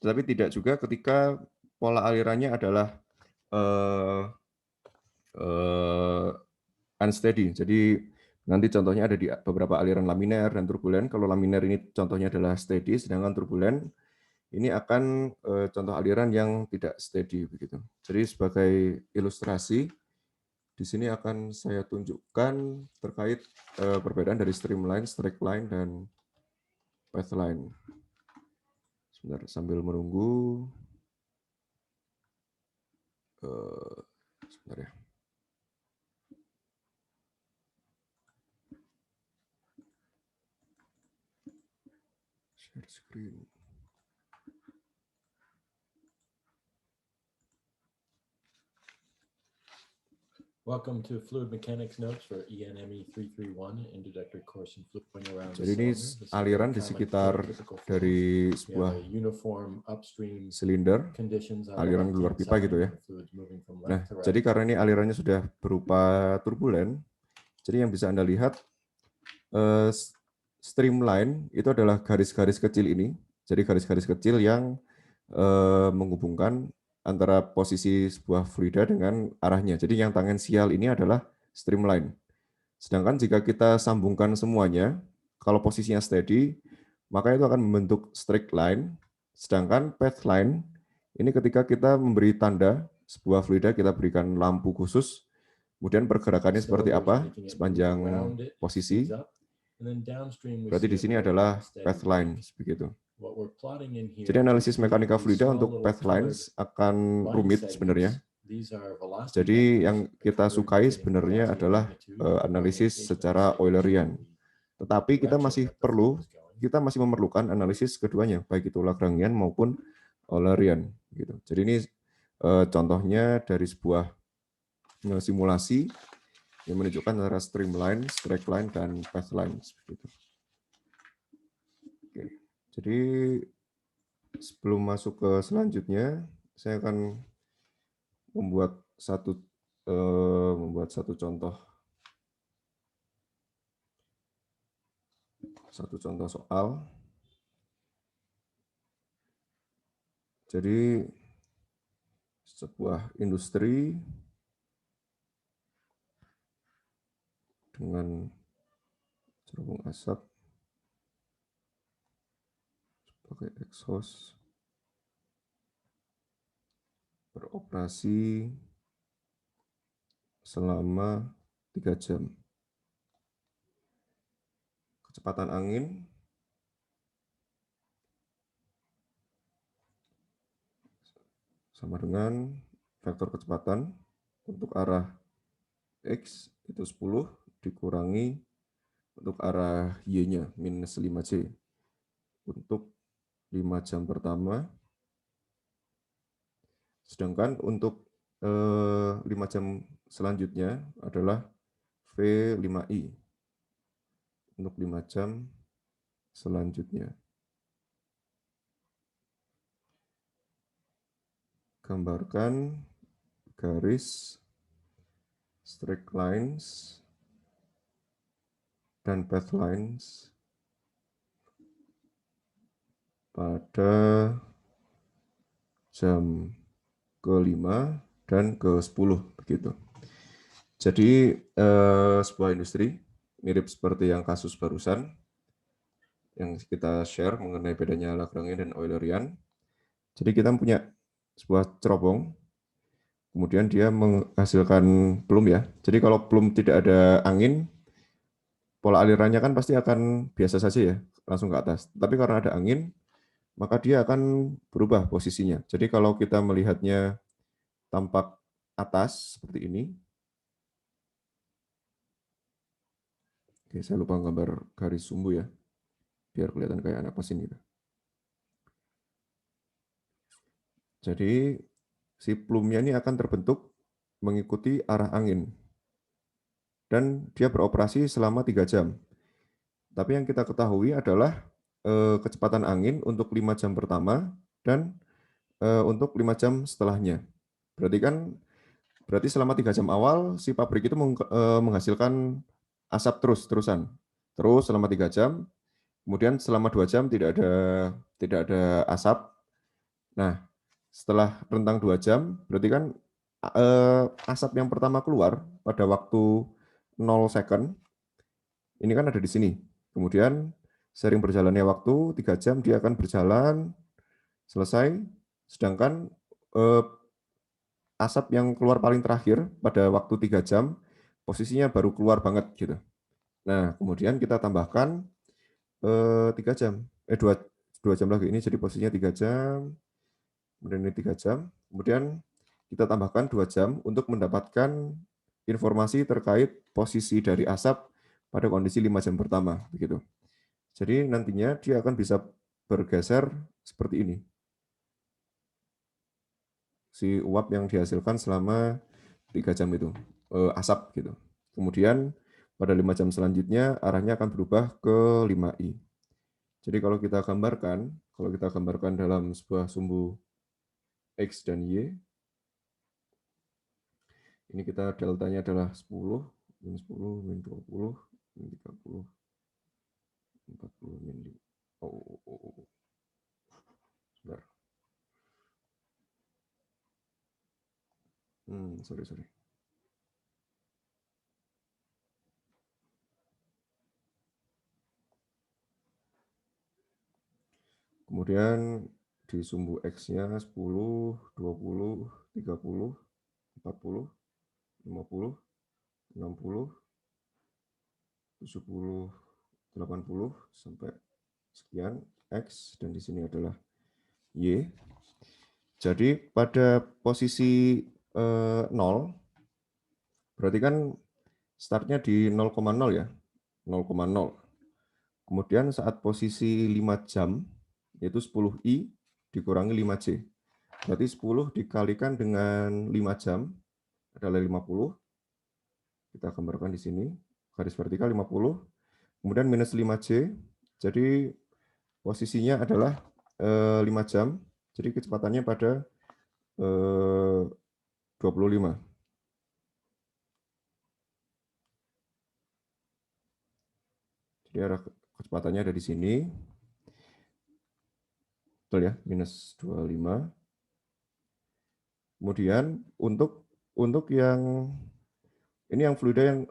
Tetapi tidak juga ketika pola alirannya adalah unsteady. Jadi nanti contohnya ada di beberapa aliran laminer dan turbulen. Kalau laminer ini contohnya adalah steady, sedangkan turbulen ini akan contoh aliran yang tidak steady begitu. Jadi sebagai ilustrasi, di sini akan saya tunjukkan terkait perbedaan dari streamline, straight line, dan pathline. Sebentar, sambil menunggu. Sebentar ya. Share screen. Welcome to Fluid Mechanics Notes for ENME 331, Introductory Course in Fluid Around the Jadi ini Cylinder. This is aliran very di common sekitar for physical flow. dari We have sebuah a uniform upstream silinder, conditions on the aliran di luar left-hand pipa side, gitu ya. and fluids moving from Nah, left to right. jadi karena ini alirannya sudah berupa turbulen, jadi yang bisa Anda lihat streamline itu adalah garis-garis kecil ini. Jadi garis-garis kecil yang menghubungkan antara posisi sebuah fluida dengan arahnya. Jadi yang tangensial ini adalah streamline. Sedangkan jika kita sambungkan semuanya, kalau posisinya steady, maka itu akan membentuk straight line. Sedangkan path line, ini ketika kita memberi tanda sebuah fluida, kita berikan lampu khusus, kemudian pergerakannya seperti apa sepanjang posisi. Berarti di sini adalah path lines, begitu. Jadi analisis mekanika fluida untuk path lines akan rumit sebenarnya. Jadi yang kita sukai sebenarnya adalah analisis secara Eulerian. Tetapi kita masih memerlukan analisis keduanya, baik itu Lagrangian maupun Eulerian. Gitu. Jadi ini contohnya dari sebuah simulasi yang menunjukkan antara streamline, straight line, dan path lines. Gitu. Oke. Jadi sebelum masuk ke selanjutnya, saya akan membuat satu contoh soal. Jadi sebuah industri dengan cerobong asap pakai exhaust beroperasi selama 3 jam. Kecepatan angin sama dengan vektor kecepatan untuk arah X itu 10 dikurangi untuk arah Y-nya minus 5J untuk 5 jam pertama. Sedangkan untuk 5 jam selanjutnya adalah V5I untuk 5 jam selanjutnya. Gambarkan garis straight lines dan path lines pada jam ke-5 dan ke-10 begitu. Jadi sebuah industri mirip seperti yang kasus barusan yang kita share mengenai bedanya Lagrangian dan Eulerian. Jadi kita punya sebuah cerobong, kemudian dia menghasilkan plume ya. Jadi kalau plume tidak ada angin, pola alirannya kan pasti akan biasa saja ya, langsung ke atas. Tapi karena ada angin, maka dia akan berubah posisinya. Jadi kalau kita melihatnya tampak atas seperti ini. Oke, saya lupa gambar garis sumbu ya, biar kelihatan kayak anak mesin gitu. Jadi si plume-nya ini akan terbentuk mengikuti arah angin. Dan dia beroperasi selama 3 jam. Tapi yang kita ketahui adalah kecepatan angin untuk 5 jam pertama dan untuk 5 jam setelahnya. Berarti selama 3 jam awal si pabrik itu menghasilkan asap terusan. Terus selama 3 jam, kemudian selama 2 jam tidak ada asap. Nah, setelah rentang 2 jam, berarti kan asap yang pertama keluar pada waktu 0 second, ini kan ada di sini. Kemudian sering berjalannya waktu 3 jam, dia akan berjalan selesai, sedangkan asap yang keluar paling terakhir pada waktu 3 jam, posisinya baru keluar banget gitu. Nah, kemudian kita tambahkan 2 jam lagi, ini jadi posisinya 3 jam, kemudian ini 3 jam, kemudian kita tambahkan 2 jam untuk mendapatkan informasi terkait posisi dari asap pada kondisi 5 jam pertama. Begitu. Jadi nantinya dia akan bisa bergeser seperti ini. Si uap yang dihasilkan selama 3 jam itu. asap gitu. Kemudian pada 5 jam selanjutnya arahnya akan berubah ke 5i. Jadi kalau kita gambarkan dalam sebuah sumbu X dan Y, ini kita deltanya adalah 10, min 10, min 20, min 30, 40, min 5. Sebentar. Sorry. Kemudian di sumbu X-nya 10, 20, 30, 40, 50, 60, 70, 80, sampai sekian X, dan di sini adalah Y. Jadi pada posisi 0, berarti kan startnya di 0,0 ya, 0,0. Kemudian saat posisi 5 jam, yaitu 10i dikurangi 5j. Berarti 10 dikalikan dengan 5 jam adalah 50. Kita gambarkan di sini, garis vertikal 50. Kemudian minus 5j, jadi posisinya adalah 5 jam, jadi kecepatannya pada 25. Jadi arah kecepatannya ada di sini. Betul ya, minus 25. Kemudian untuk yang ini yang fluida yang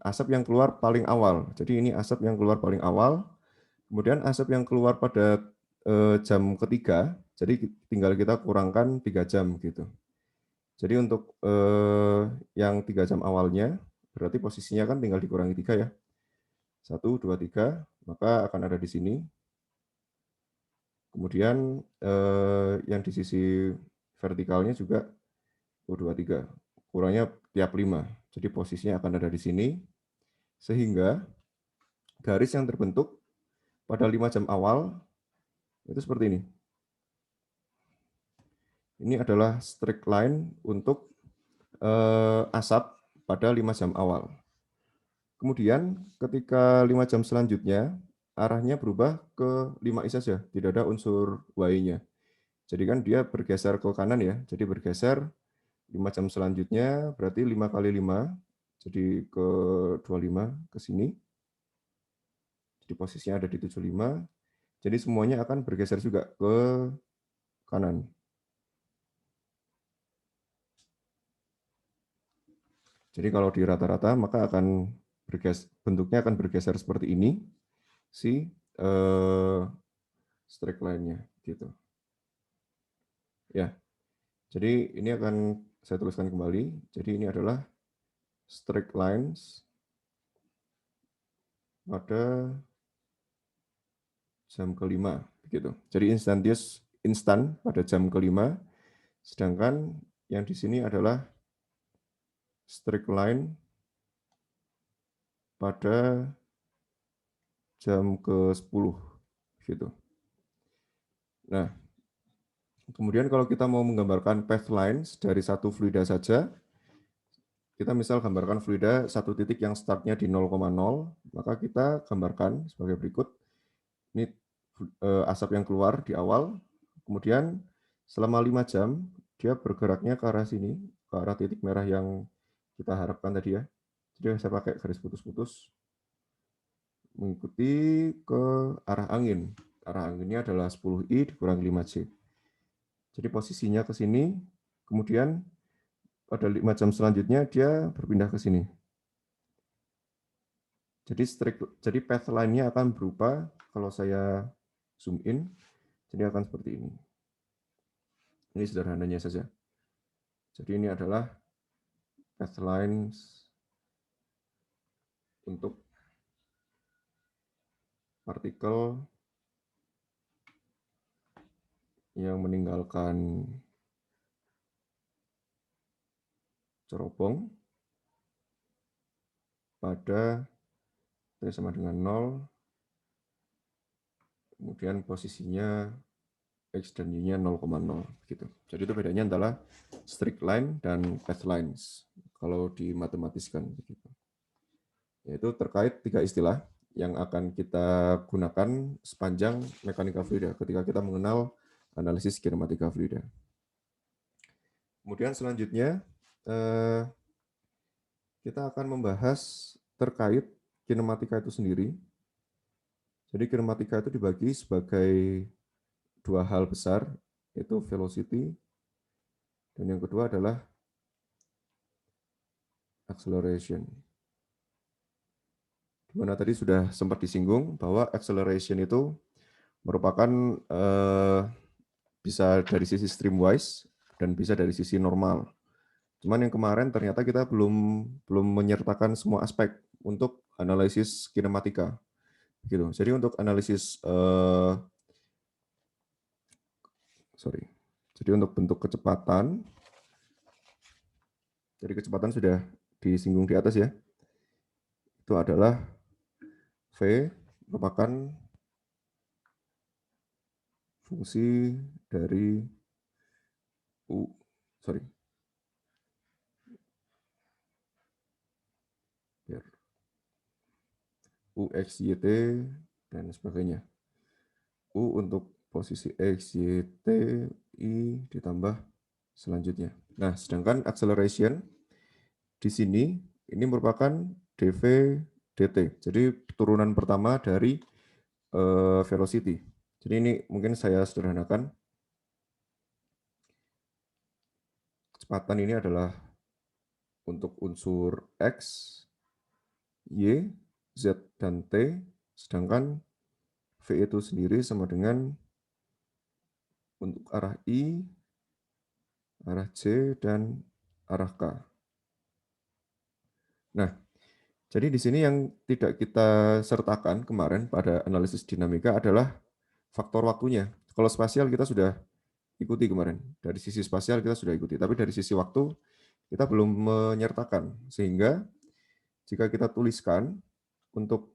asap yang keluar paling awal. Jadi ini asap yang keluar paling awal. Kemudian asap yang keluar pada jam ketiga. Jadi tinggal kita kurangkan 3 jam gitu. Jadi untuk yang 3 jam awalnya berarti posisinya kan tinggal dikurangi 3 ya. 1, 2, 3, maka akan ada di sini. Kemudian yang di sisi vertikalnya juga 1, 2, 3. Kurangnya tiap 5. Jadi posisinya akan ada di sini. Sehingga garis yang terbentuk pada 5 jam awal itu seperti ini. Ini adalah straight line untuk asap pada 5 jam awal. Kemudian ketika 5 jam selanjutnya, arahnya berubah ke 5i saja, tidak ada unsur y-nya. Jadi kan dia bergeser ke kanan ya, jadi bergeser 5 jam selanjutnya, berarti 5 kali 5, jadi ke 25 ke sini. Jadi posisinya ada di 75, jadi semuanya akan bergeser juga ke kanan. Jadi kalau di rata-rata maka bentuknya akan bergeser seperti ini, si straight line-nya gitu. Ya, jadi ini akan saya tuliskan kembali. Jadi ini adalah straight lines pada jam kelima, begitu. Jadi instan pada jam kelima, sedangkan yang di sini adalah straight line pada jam ke-10, gitu. Nah, kemudian kalau kita mau menggambarkan path lines dari satu fluida saja, kita misal gambarkan fluida satu titik yang startnya di 0,0, maka kita gambarkan sebagai berikut. Ini asap yang keluar di awal, kemudian selama 5 jam, dia bergeraknya ke arah sini, ke arah titik merah yang kita harapkan tadi ya. Jadi saya pakai garis putus-putus, mengikuti ke arah angin. Arah anginnya adalah 10i dikurangi 5j. Jadi posisinya ke sini, kemudian pada 5 jam selanjutnya dia berpindah ke sini. Jadi path line-nya akan berupa, kalau saya zoom in, jadi akan seperti ini. Ini sederhananya saja. Jadi ini adalah path lines untuk partikel yang meninggalkan cerobong pada T sama dengan 0, kemudian posisinya X dan Y-nya 0,0 gitu. Jadi itu bedanya antara straight line dan path lines. kalau dimatematiskan. Yaitu terkait 3 istilah yang akan kita gunakan sepanjang mekanika fluida ketika kita mengenal analisis kinematika fluida. Kemudian selanjutnya kita akan membahas terkait kinematika itu sendiri. Jadi kinematika itu dibagi sebagai 2 hal besar, yaitu velocity, dan yang kedua adalah acceleration. Dimana tadi sudah sempat disinggung bahwa acceleration itu merupakan bisa dari sisi streamwise dan bisa dari sisi normal. Cuman yang kemarin ternyata kita belum menyertakan semua aspek untuk analisis kinematika. Gitu. Jadi untuk analisis Jadi untuk bentuk kecepatan, jadi kecepatan sudah disinggung di atas ya. Itu adalah V merupakan fungsi dari UXYT dan sebagainya. U untuk posisi X, Y, T, I ditambah selanjutnya. Nah, sedangkan acceleration di sini ini merupakan dv dt. Jadi turunan pertama dari velocity. Jadi ini mungkin saya sederhanakan. Kecepatan ini adalah untuk unsur X, Y, Z, dan T, sedangkan V itu sendiri sama dengan untuk arah I, arah J, dan arah K. Nah, jadi di sini yang tidak kita sertakan kemarin pada analisis dinamika adalah faktor waktunya. Kalau spasial kita sudah ikuti kemarin. Dari sisi spasial kita sudah ikuti, tapi dari sisi waktu kita belum menyertakan. Sehingga jika kita tuliskan untuk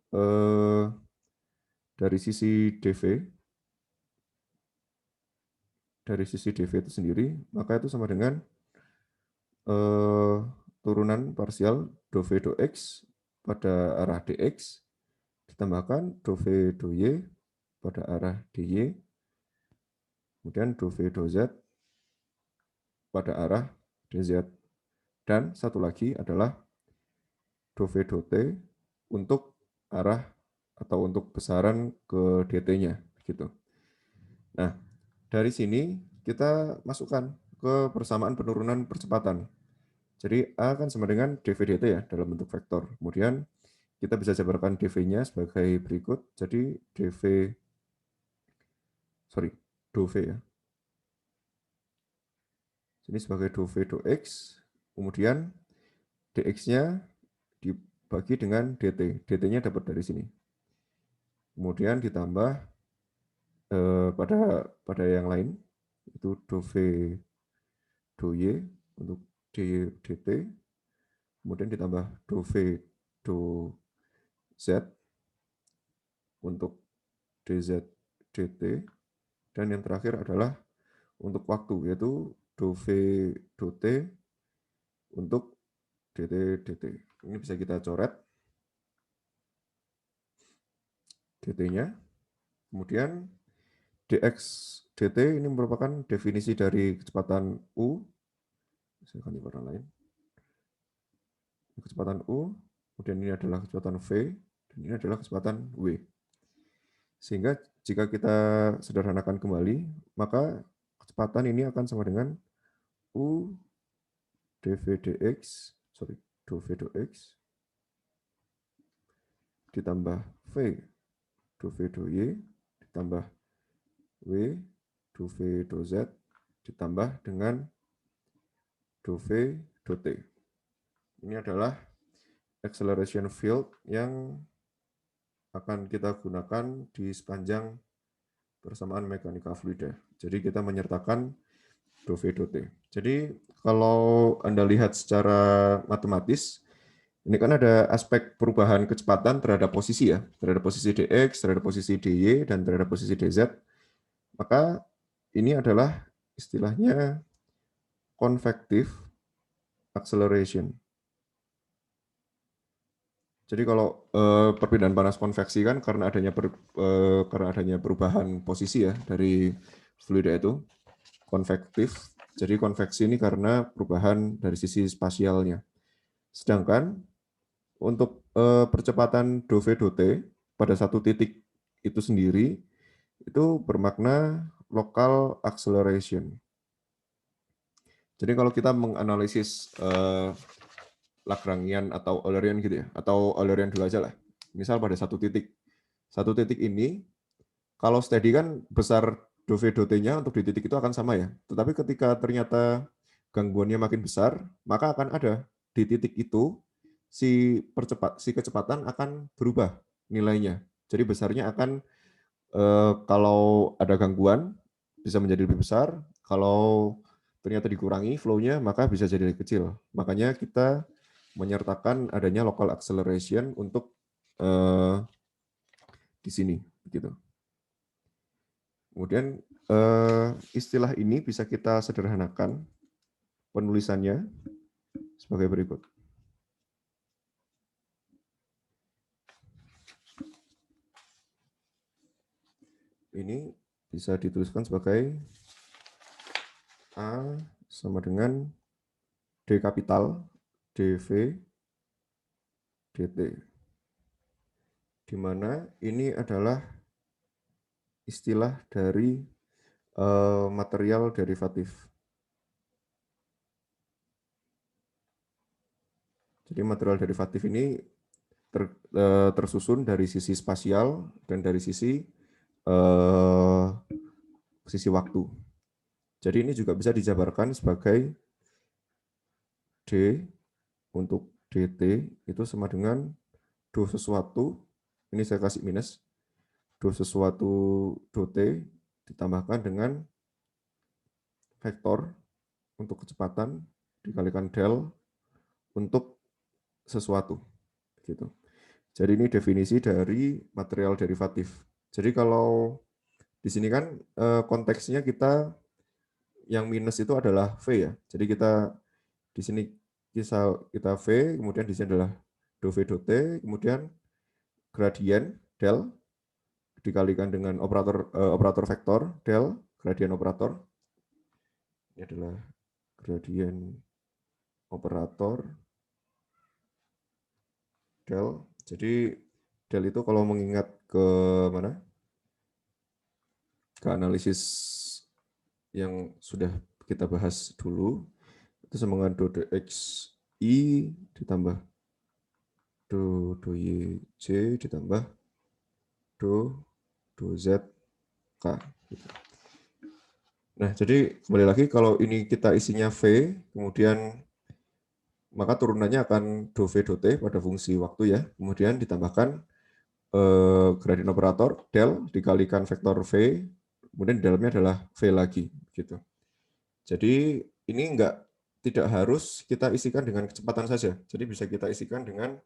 dari sisi dv itu sendiri, maka itu sama dengan turunan parsial do V do X pada arah dx ditambahkan do V do Y pada arah dy, kemudian do V do Z pada arah dz. Dan satu lagi adalah do V do T untuk arah atau untuk besaran ke dt-nya gitu. Nah, dari sini kita masukkan ke persamaan penurunan percepatan. Jadi A kan sama dengan dv dt ya dalam bentuk vektor. Kemudian kita bisa jabarkan dv-nya sebagai berikut. Jadi do V ya. Ini sebagai do V do X. Kemudian dx-nya dibagi dengan dt. dt-nya dapat dari sini. Kemudian ditambah pada yang lain itu do V do Y untuk dt, kemudian ditambah do V do Z untuk dz dt, dan yang terakhir adalah untuk waktu yaitu do V do T untuk dt dt. Ini bisa kita coret dt-nya. Kemudian dx dt ini merupakan definisi dari kecepatan U. Saya ganti warna lain. Kecepatan U, kemudian ini adalah kecepatan V, dan ini adalah kecepatan W. Sehingga jika kita sederhanakan kembali, maka kecepatan ini akan sama dengan U dv dx, do V do X, ditambah V do V do Y, ditambah W do V do Z, ditambah dengan do V do T. Ini adalah acceleration field yang akan kita gunakan di sepanjang persamaan mekanika fluida. Jadi kita menyertakan do V do T. Jadi kalau Anda lihat secara matematis, ini kan ada aspek perubahan kecepatan terhadap posisi ya, terhadap posisi dx, terhadap posisi dy, dan terhadap posisi dz. Maka ini adalah istilahnya convective acceleration. Jadi kalau perpindahan panas konveksi kan karena adanya perubahan posisi ya dari fluida itu konvektif. Jadi konveksi ini karena perubahan dari sisi spasialnya. Sedangkan untuk percepatan dou v dou t pada satu titik itu sendiri itu bermakna local acceleration. Jadi kalau kita menganalisis Lagrangian atau Eulerian gitu ya, atau Eulerian dulu aja lah. Misal pada satu titik ini, kalau steady kan besar dou v dou t-nya untuk di titik itu akan sama ya. Tetapi ketika ternyata gangguannya makin besar, maka akan ada di titik itu si kecepatan akan berubah nilainya. Jadi besarnya akan kalau ada gangguan bisa menjadi lebih besar, kalau ternyata dikurangi flow-nya maka bisa jadi lebih kecil. Makanya kita menyertakan adanya local acceleration untuk di sini gitu. Kemudian istilah ini bisa kita sederhanakan penulisannya sebagai berikut. Ini bisa dituliskan sebagai A sama dengan D kapital dV dt. Di mana ini adalah istilah dari material derivatif. Jadi material derivatif ini tersusun dari sisi spasial dan dari sisi waktu. Jadi ini juga bisa dijabarkan sebagai D untuk dt itu sama dengan dou sesuatu, ini saya kasih minus, dou sesuatu dou t ditambahkan dengan vektor untuk kecepatan dikalikan del untuk sesuatu gitu. Jadi ini definisi dari material derivatif. Jadi kalau di sini kan konteksnya kita yang minus itu adalah V ya. Jadi kita di sini kita V, kemudian di sini adalah dou v dou t, kemudian gradien del dikalikan dengan operator vektor del gradien operator. Ini adalah gradien operator del. Jadi del itu kalau mengingat ke mana? Ke analisis yang sudah kita bahas dulu, itu sama dengan dou dx I ditambah dou y j ditambah dou z k. Nah, jadi kembali lagi kalau ini kita isinya V, kemudian maka turunannya akan dou v dou t pada fungsi waktu ya, kemudian ditambahkan gradien operator del dikalikan vektor V, kemudian di dalamnya adalah V lagi gitu. Jadi ini tidak harus kita isikan dengan kecepatan saja. Jadi bisa kita isikan dengan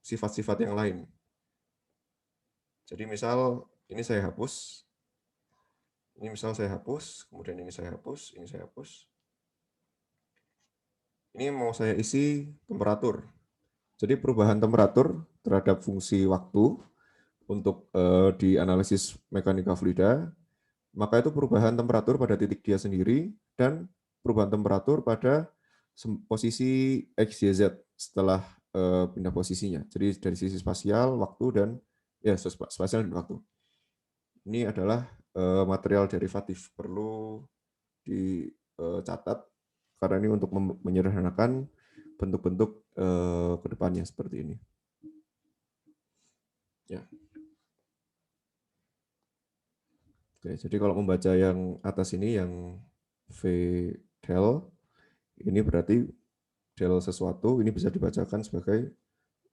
sifat-sifat yang lain. Jadi misal ini saya hapus. Ini misal saya hapus, kemudian ini saya hapus, ini saya hapus. Ini mau saya isi temperatur. Jadi perubahan temperatur terhadap fungsi waktu untuk dianalisis mekanika fluida, maka itu perubahan temperatur pada titik dia sendiri dan perubahan temperatur pada posisi X, Y, Z setelah pindah posisinya. Jadi dari sisi spasial, waktu, dan ya spasial dan waktu. Ini adalah material derivatif, perlu dicatat karena ini untuk menyederhanakan bentuk-bentuk ke depannya seperti ini. Ya. Oke, jadi kalau membaca yang atas ini yang V del, ini berarti del sesuatu, ini bisa dibacakan sebagai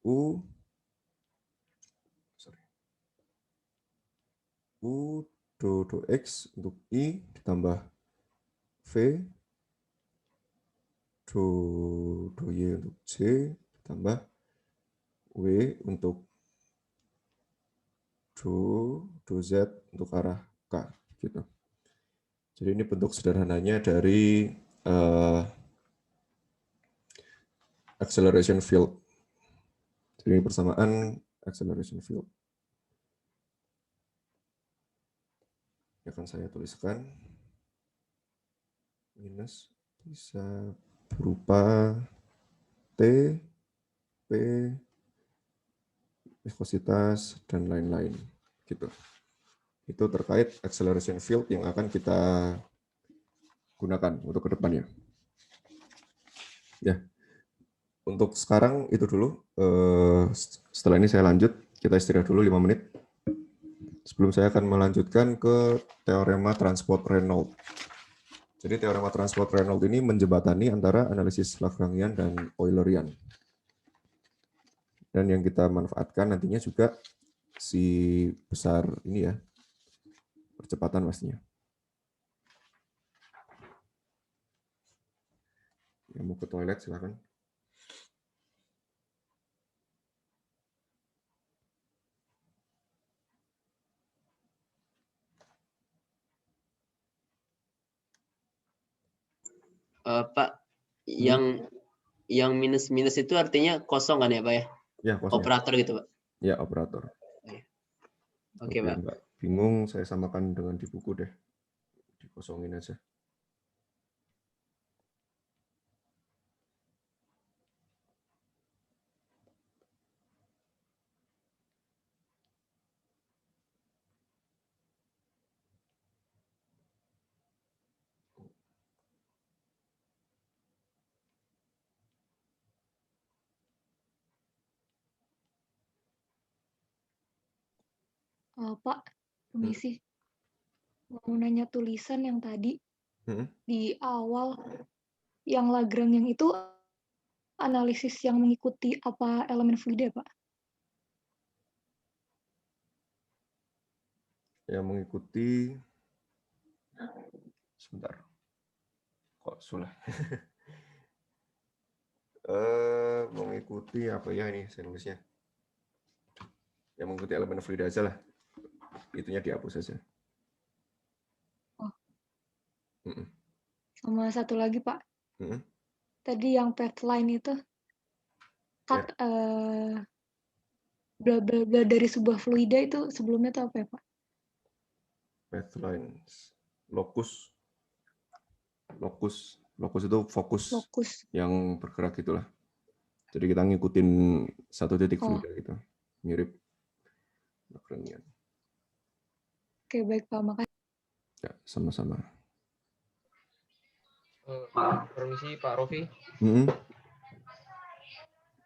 U dou X untuk I ditambah V dou Y untuk J ditambah W untuk dou Z untuk arah K gitu. Jadi ini bentuk sederhananya dari acceleration field Jadi persamaan acceleration field. Akan saya tuliskan minus bisa berupa T, P, viskositas, dan lain-lain. Gitu. Itu terkait acceleration field yang akan kita gunakan untuk kedepannya. Ya, untuk sekarang itu dulu. Setelah ini saya lanjut, kita istirahat dulu 5 menit. Sebelum saya akan melanjutkan ke teorema transport Reynolds. Jadi teorema transport Reynolds ini menjembatani antara analisis Lagrangian dan Eulerian. Dan yang kita manfaatkan nantinya juga si besar ini ya, percepatan pastinya. Yang mau ke toilet silakan. Pak, yang minus-minus itu artinya kosong kan ya Pak ya? Ya, kosong. Operator gitu Pak? Ya, operator. Oke Pak. Nggak bingung, saya samakan dengan di buku deh. Dikosongin aja. Pak, permisi. Mau nanya tulisan yang tadi di awal, yang Lagrangian itu analisis yang mengikuti apa elemen fluida, Pak? Yang mengikuti, sebentar, kok sulah. Mengikuti apa ya ini saya nulisnya? Yang mengikuti elemen fluida aja lah. Itunya dihapus saja. Oh. Sama satu lagi, Pak. Tadi yang path line itu, cut bla bla bla dari sebuah fluida itu sebelumnya itu apa ya, Pak? Path lines, locus itu fokus yang bergerak gitulah. Jadi kita ngikutin satu titik fluida gitu, mirip Lagrangian. Oke, baik Pak, makasih. Ya, sama-sama. Permisi Pak Rofi.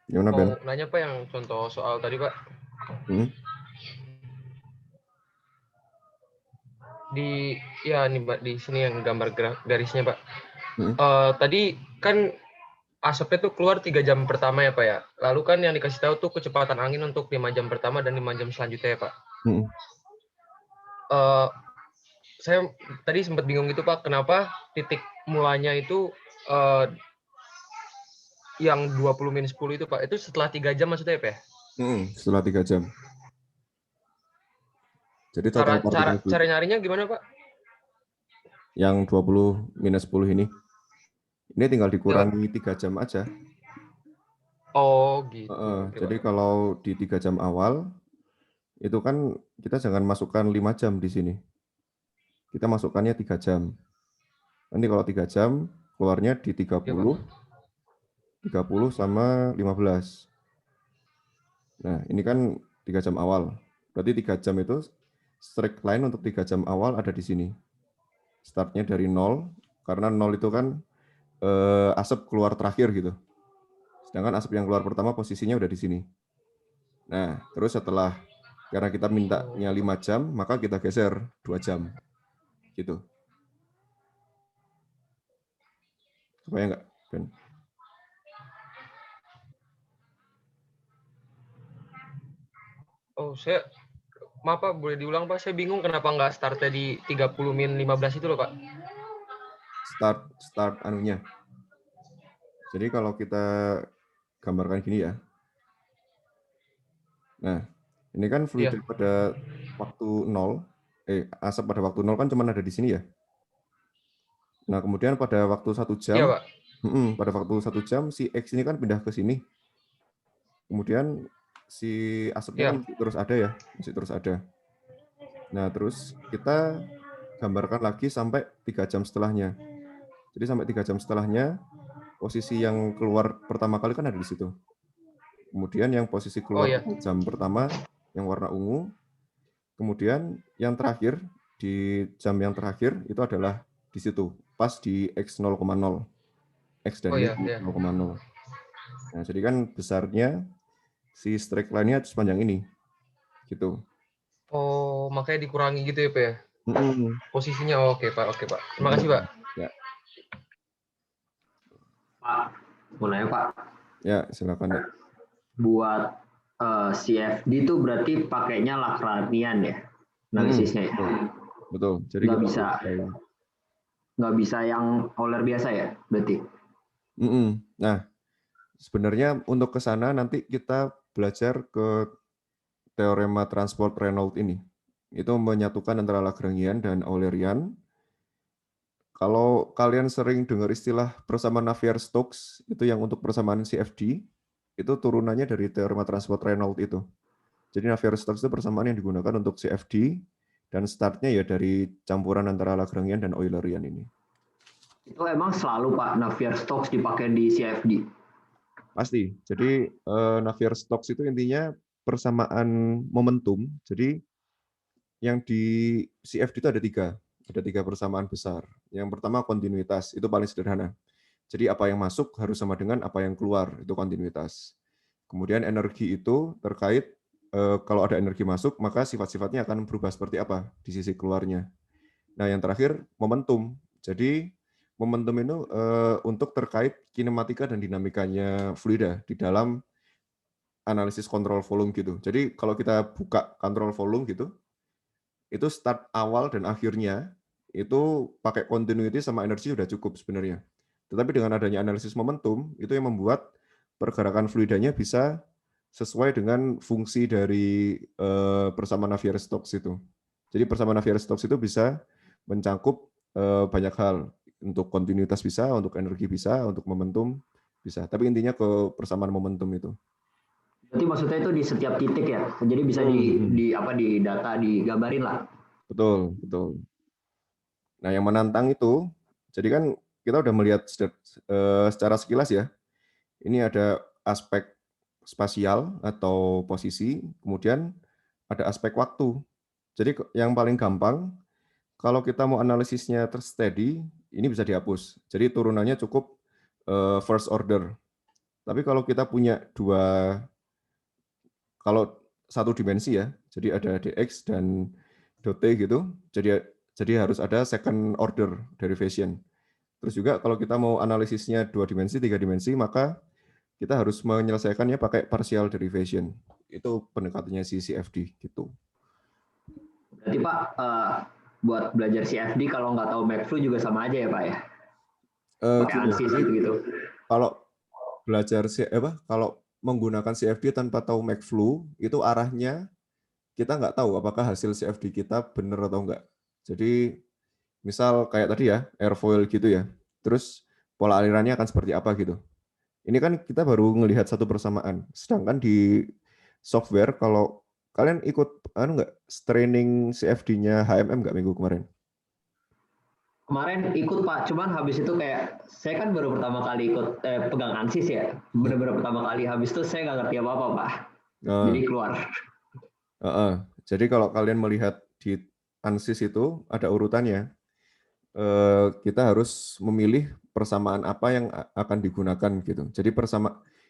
Gimana Ben? Mau nanya Pak yang contoh soal tadi Pak. Di sini yang gambar garisnya Pak. Tadi kan asapnya tuh keluar 3 jam pertama ya Pak ya. Lalu kan yang dikasih tahu tuh kecepatan angin untuk 5 jam pertama dan 5 jam selanjutnya ya Pak. Saya tadi sempat bingung gitu Pak, kenapa titik mulanya itu yang 20-10 itu Pak, itu setelah 3 jam maksudnya ya Pak? Setelah 3 jam. Jadi cara nyarinya gimana Pak? Yang 20-10 ini tinggal dikurangi 3 jam aja. Oh gitu. Jadi kalau di 3 jam awal, itu kan kita jangan masukkan 5 jam di sini. Kita masukkannya 3 jam. Nanti kalau 3 jam, keluarnya di 30 sama 15. Nah, ini kan 3 jam awal. Berarti 3 jam itu straight line untuk 3 jam awal ada di sini. Startnya dari 0, karena 0 itu kan asap keluar terakhir gitu. Sedangkan asap yang keluar pertama posisinya udah di sini. Nah, terus setelah, karena kita mintanya 5 jam, maka kita geser 2 jam. Gitu. Supaya enggak, Ben? Oh, maaf Pak, boleh diulang Pak? Saya bingung kenapa nggak startnya di 30-15 itu loh Pak. Start anunya. Jadi kalau kita gambarkan gini ya. Nah, ini kan fluida pada waktu 0, asap pada waktu 0 kan cuma ada di sini ya. Nah, kemudian pada waktu 1 jam, iya, Pak. Pada waktu 1 jam, si X ini kan pindah ke sini. Kemudian si asapnya kan masih terus ada ya, masih terus ada. Nah, terus kita gambarkan lagi sampai 3 jam setelahnya. Jadi sampai 3 jam setelahnya, posisi yang keluar pertama kali kan ada di situ. Kemudian yang posisi keluar jam pertama, yang warna ungu. Kemudian yang terakhir, di jam yang terakhir, itu adalah di situ, pas di X 0,0. X dan Y 0,0. Nah, jadi kan besarnya si strike line-nya sepanjang ini. Gitu. Oh, makanya dikurangi gitu ya, Pak ya? Posisinya oke, Pak. Terima kasih, Pak. Ya. Pak, mau nanya, Pak. Ya, silakan. Ya. Buat CFD itu berarti pakainya Lagrangian ya? Analisisnya ya? Betul. Jadi nggak bisa yang Euler biasa ya, berarti? Nah, sebenarnya untuk ke sana nanti kita belajar ke teorema transport Reynolds ini. Itu menyatukan antara Lagrangian dan Eulerian. Kalau kalian sering dengar istilah persamaan Navier-Stokes, itu yang untuk persamaan CFD, itu turunannya dari teorema transport Reynolds itu. Jadi Navier-Stokes itu persamaan yang digunakan untuk CFD, dan startnya ya dari campuran antara Lagrangian dan Eulerian ini. Itu emang selalu Pak Navier-Stokes dipakai di CFD? Pasti. Jadi Navier-Stokes itu intinya persamaan momentum. Jadi yang di CFD itu ada tiga persamaan besar. Yang pertama kontinuitas, itu paling sederhana. Jadi apa yang masuk harus sama dengan apa yang keluar, itu kontinuitas. Kemudian energi itu terkait kalau ada energi masuk, maka sifat-sifatnya akan berubah seperti apa di sisi keluarnya. Nah, yang terakhir momentum. Jadi momentum itu untuk terkait kinematika dan dinamikanya fluida di dalam analisis kontrol volume gitu. Jadi kalau kita buka kontrol volume gitu, itu start awal dan akhirnya itu pakai continuity sama energi sudah cukup sebenarnya. Tetapi dengan adanya analisis momentum, itu yang membuat pergerakan fluidanya bisa sesuai dengan fungsi dari persamaan Navier-Stokes itu. Jadi persamaan Navier-Stokes itu bisa mencakup banyak hal. Untuk kontinuitas bisa, untuk energi bisa, untuk momentum bisa. Tapi intinya ke persamaan momentum itu. Berarti maksudnya itu di setiap titik ya? Jadi bisa di data, digambarin lah. Betul. Nah, yang menantang itu, jadi kan kita udah melihat secara sekilas ya, ini ada aspek spasial atau posisi, kemudian ada aspek waktu. Jadi yang paling gampang, kalau kita mau analisisnya tersteady, ini bisa dihapus. Jadi turunannya cukup first order. Tapi kalau kita punya kalau satu dimensi ya, jadi ada dx dan dot gitu, jadi harus ada second order derivation. Terus juga kalau kita mau analisisnya 2 dimensi, 3 dimensi, maka kita harus menyelesaikannya pakai partial derivation. Itu pendekatannya si CFD gitu. Berarti Pak, buat belajar CFD kalau nggak tahu MaxFlow juga sama aja ya Pak ya? Pakai ANSYS gitu. Kalau belajar kalau menggunakan CFD tanpa tahu MaxFlow, itu arahnya kita nggak tahu apakah hasil CFD kita benar atau enggak. Jadi misal kayak tadi ya, airfoil gitu ya, terus pola alirannya akan seperti apa gitu. Ini kan kita baru melihat satu persamaan. Sedangkan di software, kalau kalian ikut training CFD-nya HMM nggak minggu kemarin? Kemarin ikut Pak, cuman habis itu kayak saya kan baru pertama kali ikut pegang ANSYS ya, benar-benar pertama kali, habis itu saya nggak ngerti apa-apa Pak, jadi keluar. Jadi kalau kalian melihat di ANSYS itu ada urutannya, kita harus memilih persamaan apa yang akan digunakan gitu. Jadi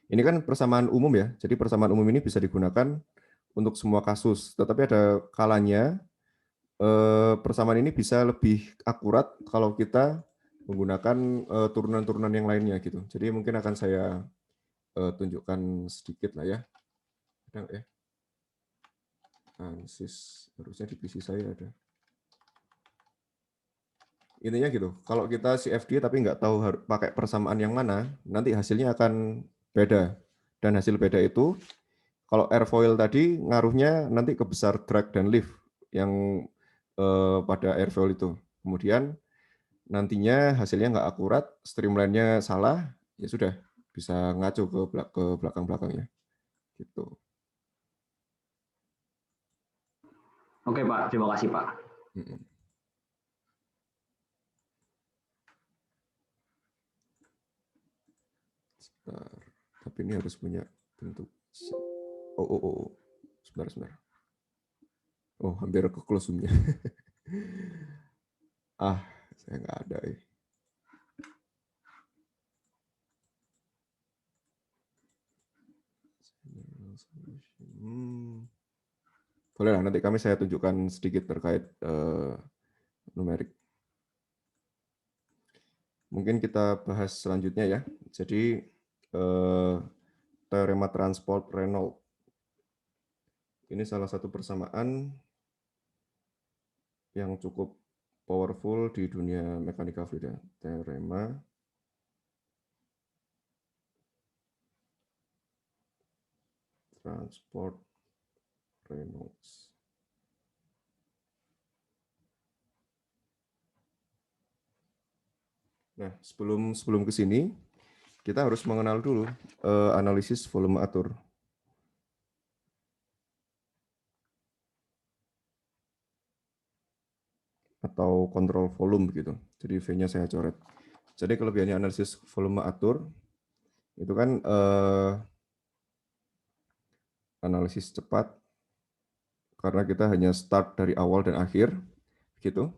ini kan persamaan umum ya, jadi persamaan umum ini bisa digunakan untuk semua kasus, tetapi ada kalanya persamaan ini bisa lebih akurat kalau kita menggunakan turunan-turunan yang lainnya gitu. Jadi mungkin akan saya tunjukkan sedikit lah ya. ANSYS harusnya di PC saya ada. Intinya gitu, kalau kita CFD tapi nggak tahu pakai persamaan yang mana, nanti hasilnya akan beda. Dan hasil beda itu, kalau airfoil tadi ngaruhnya nanti ke besar drag dan lift yang pada airfoil itu. Kemudian nantinya hasilnya nggak akurat, streamline-nya salah, ya sudah bisa ngaco ke belakang-belakangnya. Gitu. Oke Pak, terima kasih Pak. Sebentar. Tapi ini harus punya bentuk. Oh. Sebentar. Oh, hampir ke close zoom-nya. Saya nggak ada. Boleh lah, nanti saya tunjukkan sedikit terkait numerik. Mungkin kita bahas selanjutnya ya. Jadi teorema transport Reynolds. Ini salah satu persamaan yang cukup powerful di dunia mekanika fluida. Teorema transport Reynolds. Nah, sebelum ke sini, kita harus mengenal dulu analisis volume atur. Atau kontrol volume gitu. Jadi V-nya saya coret. Jadi kelebihannya analisis volume atur itu kan analisis cepat karena kita hanya start dari awal dan akhir gitu.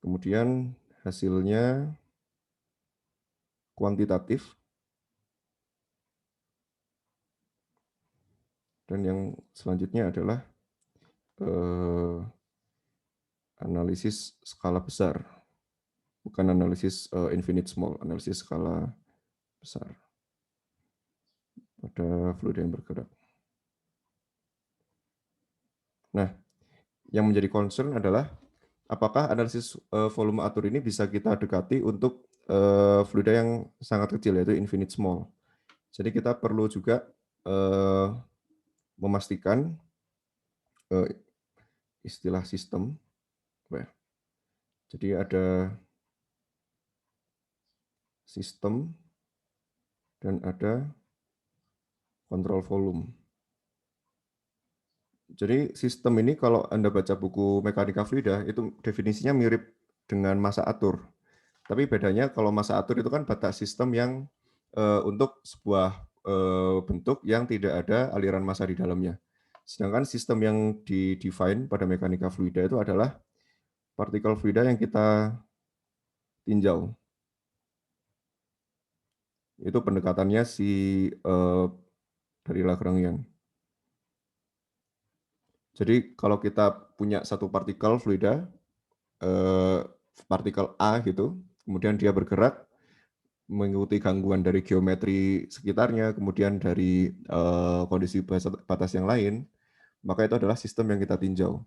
Kemudian hasilnya kuantitatif. Dan yang selanjutnya adalah analisis skala besar, bukan analisis infinite small, analisis skala besar pada fluida yang bergerak. Nah, yang menjadi concern adalah apakah analisis volume atur ini bisa kita dekati untuk fluida yang sangat kecil, yaitu infinite small. Jadi kita perlu juga memastikan istilah sistem. Jadi ada sistem dan ada kontrol volume. Jadi sistem ini kalau Anda baca buku mekanika fluida itu definisinya mirip dengan massa atur. Tapi bedanya kalau massa atur itu kan batas sistem yang untuk sebuah bentuk yang tidak ada aliran massa di dalamnya. Sedangkan sistem yang di-define pada mekanika fluida itu adalah partikel fluida yang kita tinjau. Itu pendekatannya dari Lagrangian. Jadi kalau kita punya satu partikel fluida, partikel A gitu, kemudian dia bergerak mengikuti gangguan dari geometri sekitarnya, kemudian dari kondisi batas yang lain, maka itu adalah sistem yang kita tinjau.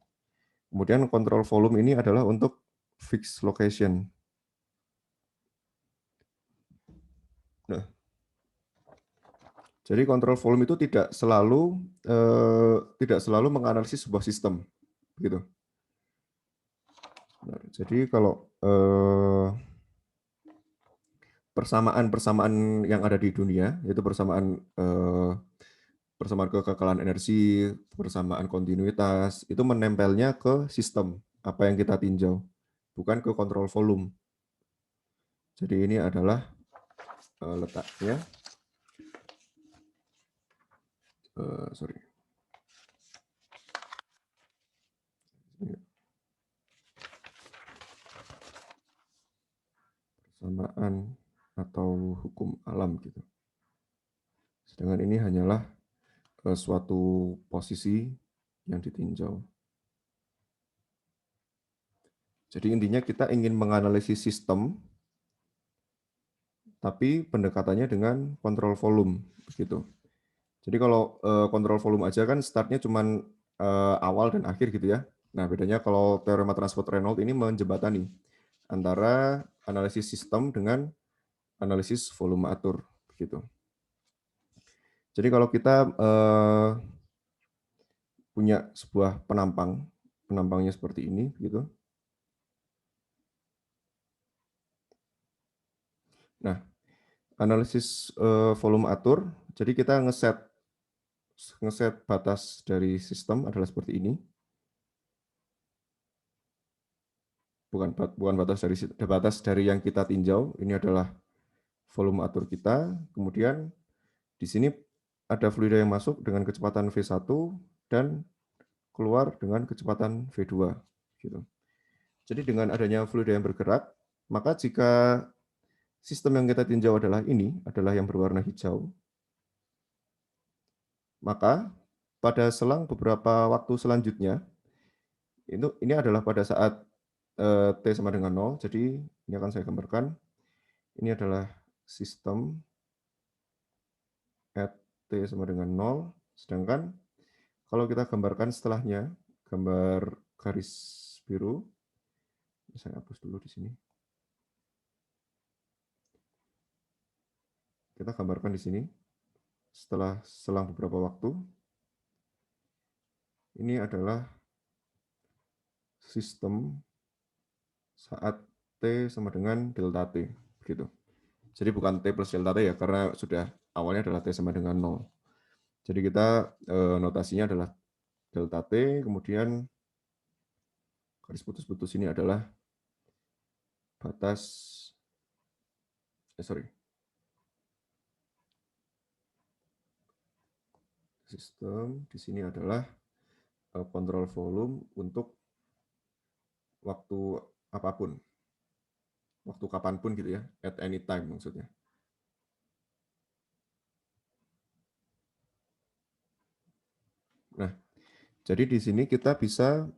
Kemudian kontrol volume ini adalah untuk fixed location. Nah, jadi kontrol volume itu tidak selalu menganalisis sebuah sistem, gitu. Nah, jadi kalau persamaan yang ada di dunia, yaitu persamaan kekekalan energi, persamaan kontinuitas, itu menempelnya ke sistem apa yang kita tinjau, bukan ke kontrol volume. Jadi ini adalah letaknya. Persamaan atau hukum alam gitu. Sedangkan ini hanyalah suatu posisi yang ditinjau. Jadi intinya kita ingin menganalisis sistem, tapi pendekatannya dengan kontrol volume, gitu. Jadi kalau kontrol volume aja kan startnya cuma awal dan akhir gitu ya. Nah bedanya kalau teorema transport Reynolds ini menjembatani antara analisis sistem dengan analisis volume atur, gitu. Jadi kalau kita punya sebuah penampangnya seperti ini, gitu. Nah, analisis volume atur, jadi kita ngeset batas dari sistem adalah seperti ini. bukan batas dari yang kita tinjau. Ini adalah volume atur kita. Kemudian di sini ada fluida yang masuk dengan kecepatan V1 dan keluar dengan kecepatan V2 gitu. Jadi dengan adanya fluida yang bergerak, maka jika sistem yang kita tinjau adalah yang berwarna hijau, maka pada selang beberapa waktu selanjutnya, ini adalah pada saat T sama dengan 0, jadi ini akan saya gambarkan. Ini adalah sistem at T sama dengan 0, sedangkan kalau kita gambarkan setelahnya, gambar garis biru, saya hapus dulu di sini. Kita gambarkan di sini, setelah selang beberapa waktu, ini adalah sistem saat T sama dengan delta T. Gitu. Jadi bukan T plus delta T ya, karena sudah awalnya adalah T sama dengan 0. Jadi kita notasinya adalah delta T, kemudian garis putus-putus ini adalah batas, sistem di sini adalah kontrol volume untuk waktu apapun, waktu kapanpun gitu ya, at any time maksudnya. Nah, jadi di sini kita bisa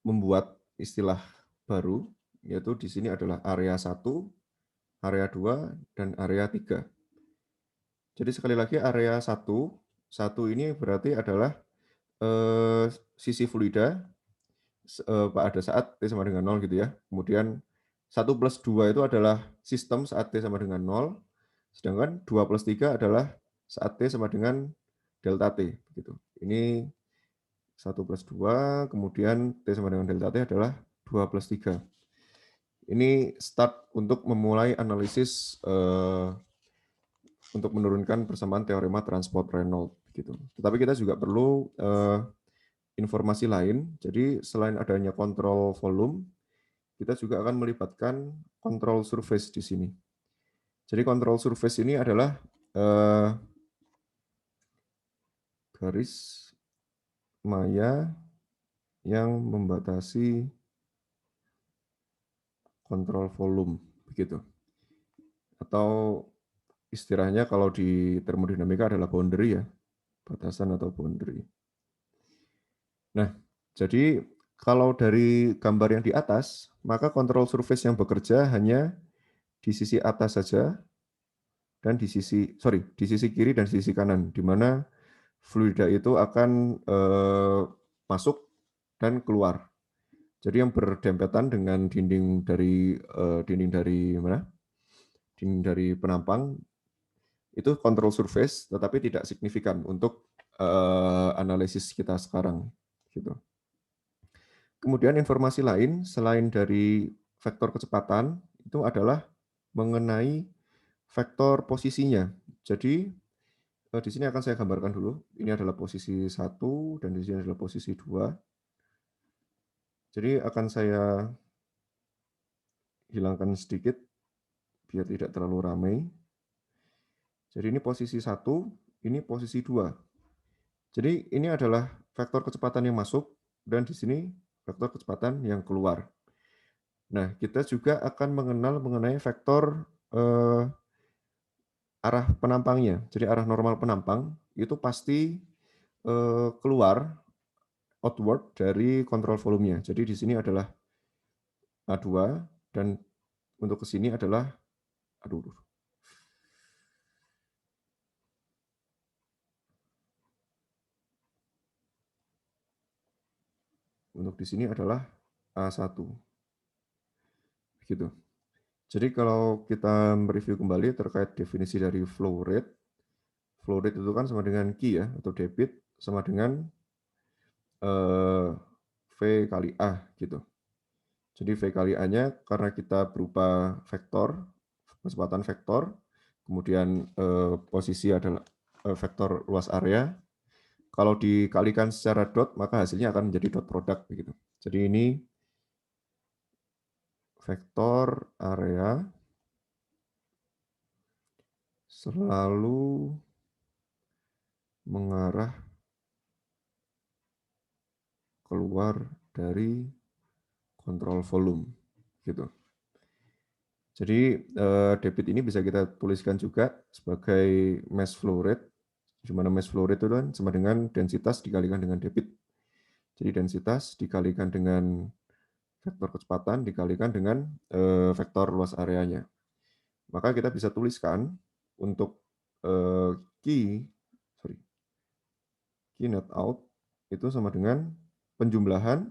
membuat istilah baru, yaitu di sini adalah area 1, area 2, dan area 3. Jadi sekali lagi area 1 ini berarti adalah sisi fluida pada saat T sama dengan 0 gitu ya. Kemudian 1 plus 2 itu adalah sistem saat T sama dengan 0, sedangkan 2 plus 3 adalah saat T sama dengan delta T. Gitu. Ini 1 plus 2, kemudian T sama dengan delta T adalah 2 plus 3. Ini start untuk memulai analisis untuk menurunkan persamaan teorema transport Reynolds gitu. Tetapi kita juga perlu informasi lain. Jadi selain adanya kontrol volume, kita juga akan melibatkan kontrol surface di sini. Jadi kontrol surface ini adalah garis maya yang membatasi kontrol volume begitu. Atau istilahnya kalau di termodinamika adalah boundary ya, batasan atau boundary. Nah, jadi kalau dari gambar yang di atas, maka kontrol surface yang bekerja hanya di sisi atas saja dan di sisi kiri dan sisi kanan, di mana fluida itu akan masuk dan keluar. Jadi yang berdempetan dengan dinding dari penampang itu kontrol surface, tetapi tidak signifikan untuk analisis kita sekarang. Gitu. Kemudian informasi lain selain dari vektor kecepatan itu adalah mengenai vektor posisinya. Jadi di sini akan saya gambarkan dulu. Ini adalah posisi 1 dan di sini adalah posisi 2. Jadi akan saya hilangkan sedikit biar tidak terlalu ramai. Jadi ini posisi 1, ini posisi 2. Jadi ini adalah vektor kecepatan yang masuk dan di sini vektor kecepatan yang keluar. Nah, kita juga akan mengenal mengenai vektor arah penampangnya. Jadi arah normal penampang itu pasti keluar outward dari kontrol volumenya. Jadi di sini adalah A2 dan untuk ke sini adalah untuk di sini adalah A1. Begitu. Jadi kalau kita mereview kembali terkait definisi dari flow rate itu kan sama dengan Q ya, atau debit sama dengan V kali A gitu. Jadi V kali A-nya karena kita berupa vektor, kecepatan vektor, kemudian posisi adalah vektor luas area. Kalau dikalikan secara dot, maka hasilnya akan menjadi dot product begitu. Jadi ini vektor area selalu mengarah keluar dari kontrol volume, gitu. Jadi debit ini bisa kita tuliskan juga sebagai mass flow rate, di mana mass flow rate itu kan sama dengan densitas dikalikan dengan debit. Jadi densitas dikalikan dengan vektor kecepatan dikalikan dengan vektor luas areanya. Maka kita bisa tuliskan untuk key net out itu sama dengan penjumlahan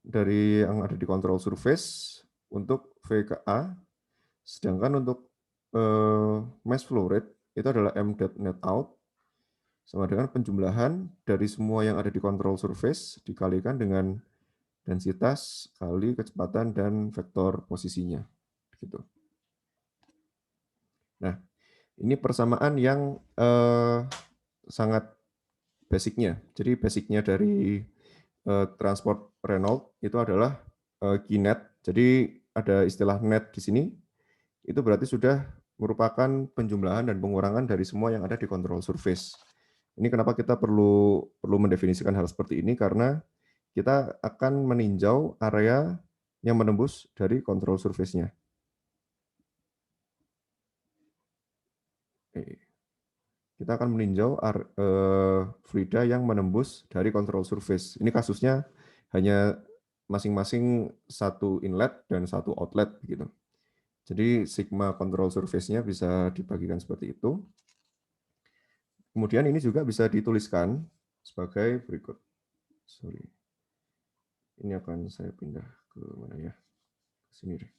dari yang ada di control surface untuk V ke A, sedangkan untuk mass flow rate itu adalah m dot net out sama dengan penjumlahan dari semua yang ada di control surface dikalikan dengan densitas kali kecepatan dan vektor posisinya. Gitu. Nah, ini persamaan yang sangat basicnya. Jadi basicnya dari transport Reynolds itu adalah Key-net. Jadi ada istilah net di sini. Itu berarti sudah merupakan penjumlahan dan pengurangan dari semua yang ada di control surface. Ini kenapa kita perlu mendefinisikan hal seperti ini, karena kita akan meninjau area yang menembus dari control surface-nya. Kita akan meninjau fluida yang menembus dari control surface. Ini kasusnya hanya masing-masing satu inlet dan satu outlet, gitu. Jadi sigma control surface-nya bisa dibagikan seperti itu. Kemudian ini juga bisa dituliskan sebagai berikut. Sorry. Ini akan saya pindah ke mana ya? Ke sini deh.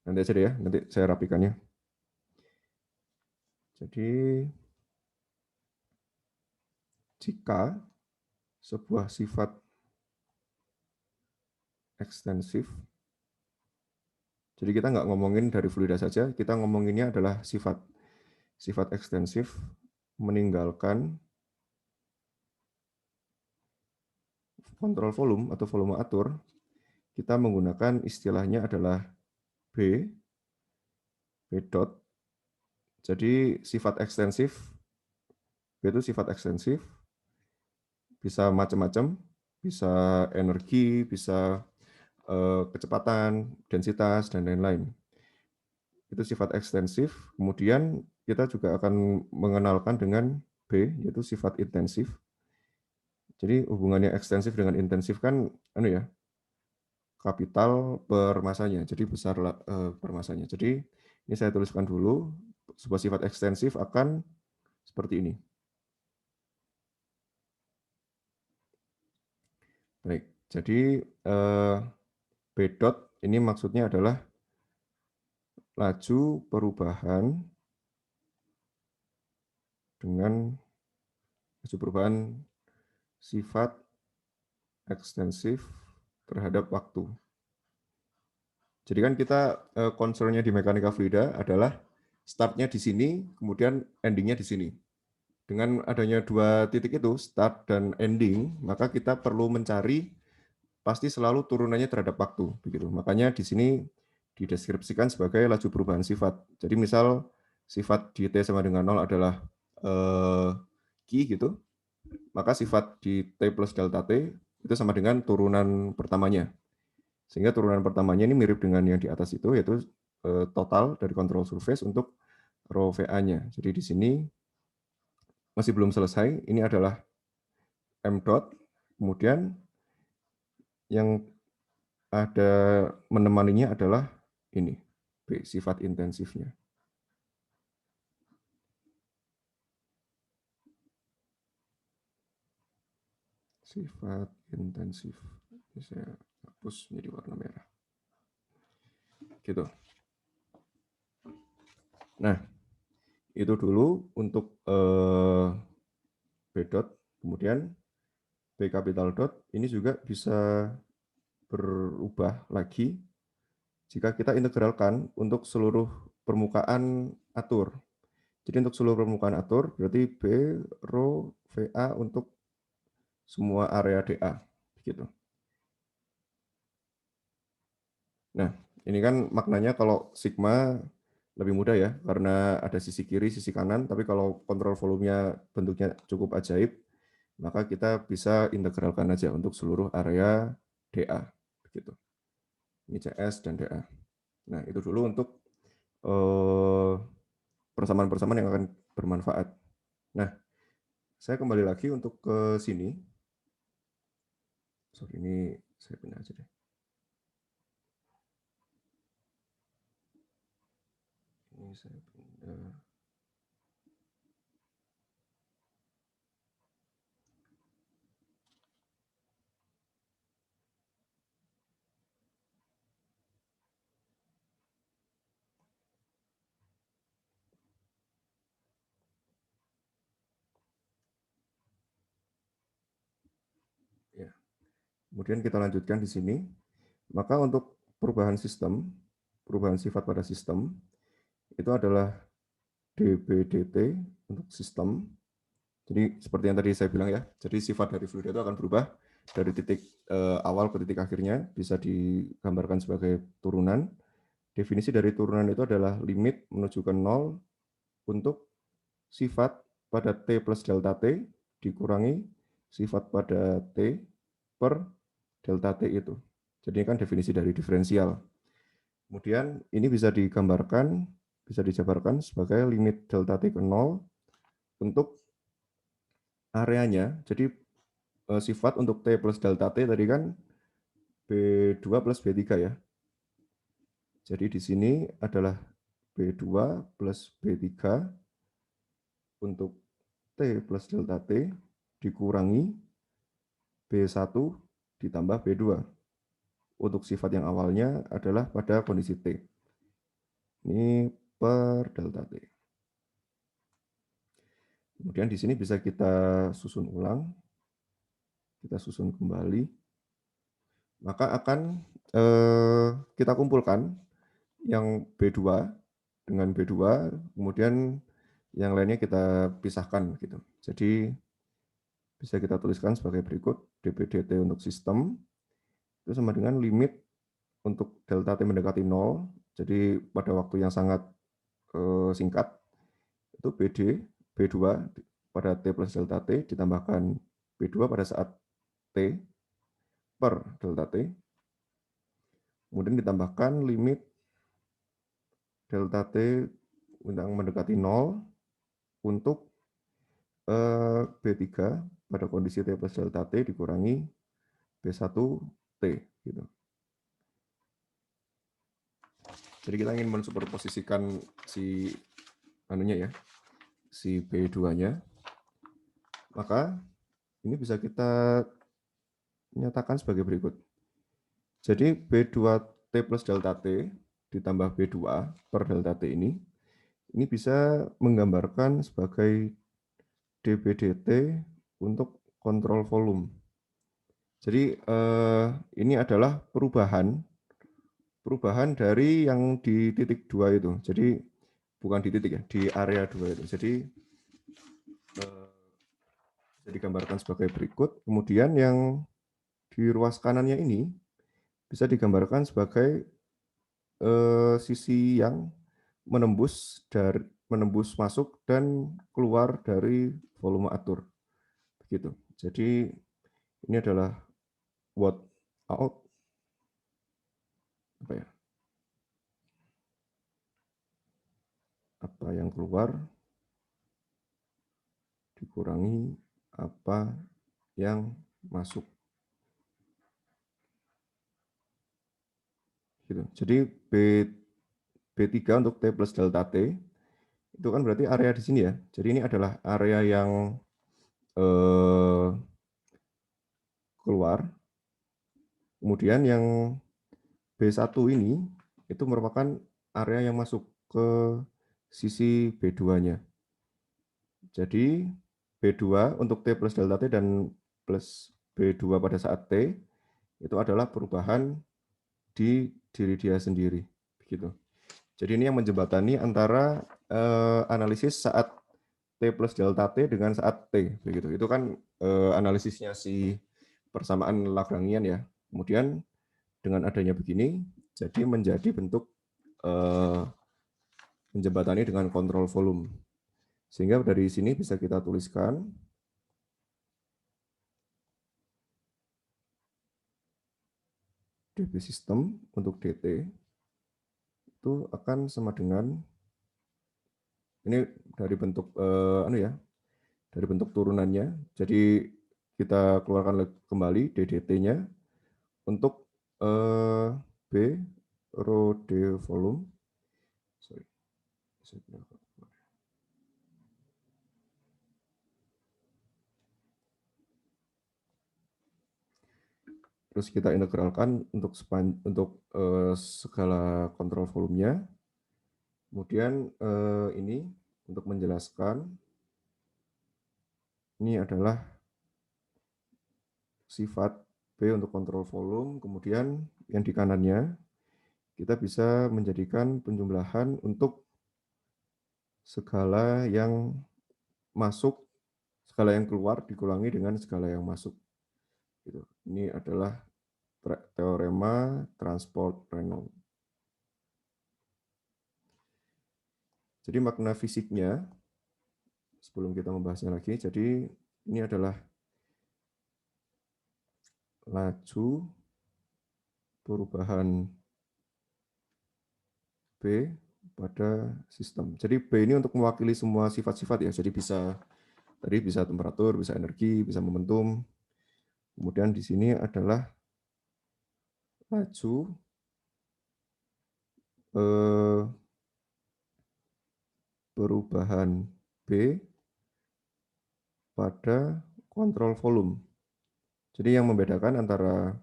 Nanti aja deh ya, nanti saya rapikannya. Jadi jika sebuah sifat ekstensif, jadi kita nggak ngomongin dari fluida saja, kita ngomonginnya adalah sifat ekstensif meninggalkan kontrol volume atau volume atur, kita menggunakan istilahnya adalah B dot. Jadi sifat ekstensif, B itu sifat ekstensif, bisa macam-macam, bisa energi, bisa kecepatan, densitas, dan lain-lain. Itu sifat ekstensif. Kemudian kita juga akan mengenalkan dengan B, yaitu sifat intensif. Jadi hubungannya ekstensif dengan intensif kan kapital per masanya, jadi besar per masanya. Jadi ini saya tuliskan dulu, sebuah sifat ekstensif akan seperti ini. Baik, jadi B dot ini maksudnya adalah laju perubahan dengan laju perubahan sifat ekstensif terhadap waktu. Jadi kan kita concern-nya di mekanika fluida adalah start-nya di sini, kemudian ending-nya di sini. Dengan adanya dua titik itu, start dan ending, maka kita perlu mencari pasti selalu turunannya terhadap waktu. Begitu. Makanya di sini dideskripsikan sebagai laju perubahan sifat. Jadi misal sifat di T sama dengan 0 adalah Q gitu, maka sifat di T plus delta T itu sama dengan turunan pertamanya. Sehingga turunan pertamanya ini mirip dengan yang di atas itu, yaitu total dari control surface untuk rho VA-nya. Jadi di sini masih belum selesai, ini adalah M dot, kemudian yang ada menemaninya adalah ini, B, sifat intensifnya. Sifat intensif. Ini saya hapus menjadi warna merah. Gitu. Nah, itu dulu untuk B dot. Kemudian B capital dot ini juga bisa berubah lagi jika kita integralkan untuk seluruh permukaan atur. Jadi untuk seluruh permukaan atur berarti B rho VA untuk semua area DA gitu. Nah, ini kan maknanya kalau sigma lebih mudah ya, karena ada sisi kiri, sisi kanan, tapi kalau kontrol volumenya bentuknya cukup ajaib, maka kita bisa integralkan aja untuk seluruh area DA. Begitu. Ini CS dan DA. Nah, itu dulu untuk persamaan-persamaan yang akan bermanfaat. Nah, saya kembali lagi untuk ke sini. Sorry, ini saya pindah aja deh. Ini saya pindah. Ya. Kemudian kita lanjutkan di sini. Maka untuk perubahan sistem, perubahan sifat pada sistem, itu adalah dBdt untuk sistem. Jadi seperti yang tadi saya bilang ya, jadi sifat dari fluida itu akan berubah dari titik awal ke titik akhirnya, bisa digambarkan sebagai turunan. Definisi dari turunan itu adalah limit menuju ke 0 untuk sifat pada T plus delta T dikurangi sifat pada T per delta T itu. Jadi ini kan definisi dari diferensial. Kemudian ini bisa digambarkan, bisa dijabarkan sebagai limit delta T ke 0 untuk areanya. Jadi sifat untuk T plus delta T tadi kan B2 plus B3 ya. Jadi di sini adalah B2 plus B3 untuk T plus delta T dikurangi B1 ditambah B2. Untuk sifat yang awalnya adalah pada kondisi T. Ini per delta T. Kemudian di sini bisa kita susun ulang. Kita susun kembali. Maka akan kita kumpulkan yang B2 dengan B2, kemudian yang lainnya kita pisahkan gitu. Jadi bisa kita tuliskan sebagai berikut: dBdt untuk sistem itu sama dengan limit untuk delta T mendekati 0. Jadi pada waktu yang sangat singkat itu B2 pada T plus delta T ditambahkan B2 pada saat T per delta T. Kemudian ditambahkan limit delta T yang mendekati 0 untuk B3 pada kondisi T plus delta T dikurangi B1T. Gitu. Jadi kita ingin mensuperposisikan si anunya ya, si B2-nya. Maka ini bisa kita nyatakan sebagai berikut. Jadi B2T plus delta T ditambah B2 per delta T ini bisa menggambarkan sebagai dBdt untuk kontrol volume. Jadi ini adalah perubahan dari yang di titik 2 itu. Jadi bukan di titik ya, di area 2 itu. Jadi bisa digambarkan sebagai berikut. Kemudian yang di ruas kanannya ini bisa digambarkan sebagai sisi yang menembus masuk dan keluar dari volume atur. Begitu. Jadi ini adalah what out apa yang keluar dikurangi apa yang masuk. Gitu. Jadi B3 untuk T plus delta T itu kan berarti area di sini ya. Jadi ini adalah area yang keluar. Kemudian yang B1 ini itu merupakan area yang masuk ke sisi B2-nya. Jadi B2 untuk T plus delta T dan plus B2 pada saat T itu adalah perubahan di diri dia sendiri. Begitu. Jadi ini yang menjembatani antara analisis saat T plus delta T dengan saat T. Begitu. Itu kan analisisnya si persamaan Lagrangian ya. Kemudian dengan adanya begini, jadi menjadi bentuk menjembatani dengan kontrol volume. Sehingga dari sini bisa kita tuliskan dB system untuk dt itu akan sama dengan ini dari bentuk dari bentuk turunannya. Jadi kita keluarkan kembali ddt-nya untuk B rho d volume. Sorry. Terus kita integralkan untuk segala kontrol volumenya. Kemudian ini untuk menjelaskan ini adalah sifat B untuk kontrol volume. Kemudian yang di kanannya kita bisa menjadikan penjumlahan untuk segala yang masuk, segala yang keluar dikurangi dengan segala yang masuk. Gitu. Ini adalah teorema transport Reynolds. Jadi makna fisiknya, sebelum kita membahasnya lagi, jadi ini adalah laju perubahan B pada sistem. Jadi B ini untuk mewakili semua sifat-sifat ya. Jadi bisa temperatur, bisa energi, bisa momentum. Kemudian di sini adalah laju perubahan B pada kontrol volume. Jadi yang membedakan antara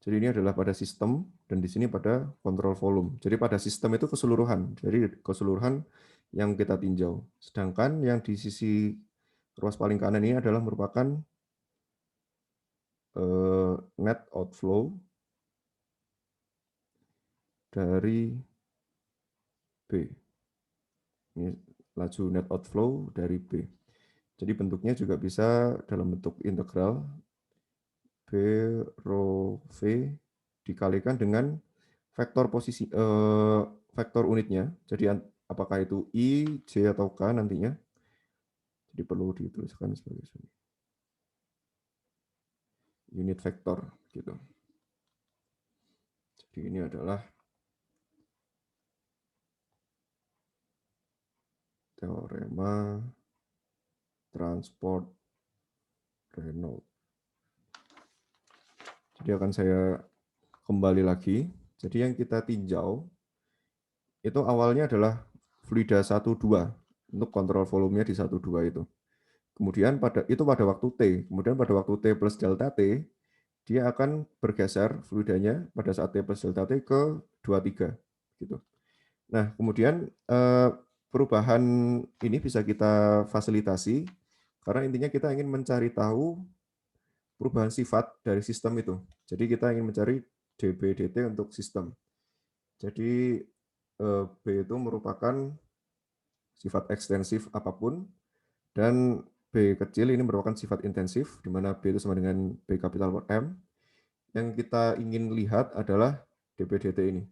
Jadi ini adalah pada sistem dan di sini pada kontrol volume. Jadi pada sistem itu keseluruhan. Jadi keseluruhan yang kita tinjau. Sedangkan yang di sisi ruas paling kanan ini adalah merupakan net outflow dari B. Ini laju net outflow dari B. Jadi bentuknya juga bisa dalam bentuk integral B rho V dikalikan dengan vektor posisi vektor unitnya. Jadi apakah itu I, J atau K nantinya. Jadi perlu dituliskan sebagai unit vektor gitu. Jadi ini adalah teorema transport Reynolds. Jadi akan saya kembali lagi. Jadi yang kita tinjau itu awalnya adalah fluida 1,2 untuk kontrol volumenya di 1,2 itu. Kemudian pada waktu T. Kemudian pada waktu T plus delta T, dia akan bergeser fluidanya pada saat T plus delta T ke 2,3 gitu. Nah, kemudian perubahan ini bisa kita fasilitasi karena intinya kita ingin mencari tahu perubahan sifat dari sistem itu. Jadi kita ingin mencari dB dt untuk sistem. Jadi B itu merupakan sifat ekstensif apapun dan B kecil ini merupakan sifat intensif di mana B itu sama dengan B kapital per M. Yang kita ingin lihat adalah dB dt ini.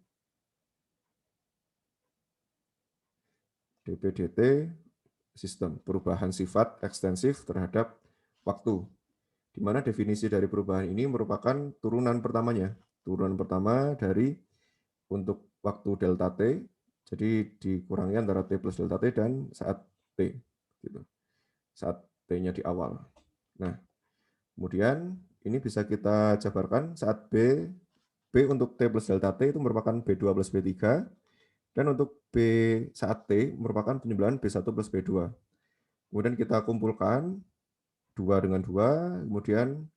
dB dt sistem, perubahan sifat ekstensif terhadap waktu. Di mana definisi dari perubahan ini merupakan turunan pertamanya. Turunan pertama dari untuk waktu delta T, jadi dikurangi antara T plus delta T dan saat T. Gitu. Saat T-nya di awal. Nah, kemudian ini bisa kita jabarkan saat B untuk T plus delta T itu merupakan B2 plus B3, dan untuk B saat T merupakan penjumlahan B1 plus B2. Kemudian kita kumpulkan 2 dengan 2, kemudian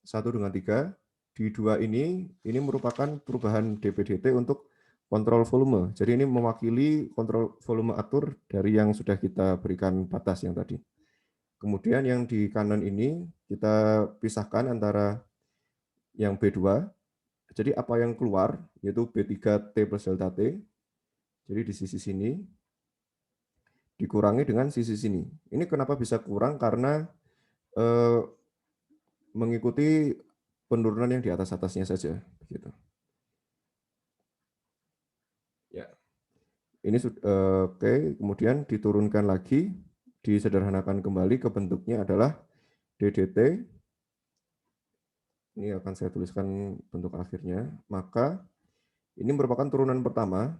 1 dengan 3. Di 2 ini merupakan perubahan dB dt untuk kontrol volume. Jadi ini mewakili kontrol volume atur dari yang sudah kita berikan batas yang tadi. Kemudian yang di kanan ini kita pisahkan antara yang B2. Jadi apa yang keluar yaitu B3T plus delta T. Jadi di sisi sini dikurangi dengan sisi sini. Ini kenapa bisa kurang? Karena mengikuti penurunan yang di atas-atasnya saja. Begitu. Ya. Ini oke, kemudian diturunkan lagi, disederhanakan kembali ke bentuknya adalah DDT. Ini akan saya tuliskan bentuk akhirnya. Maka ini merupakan turunan pertama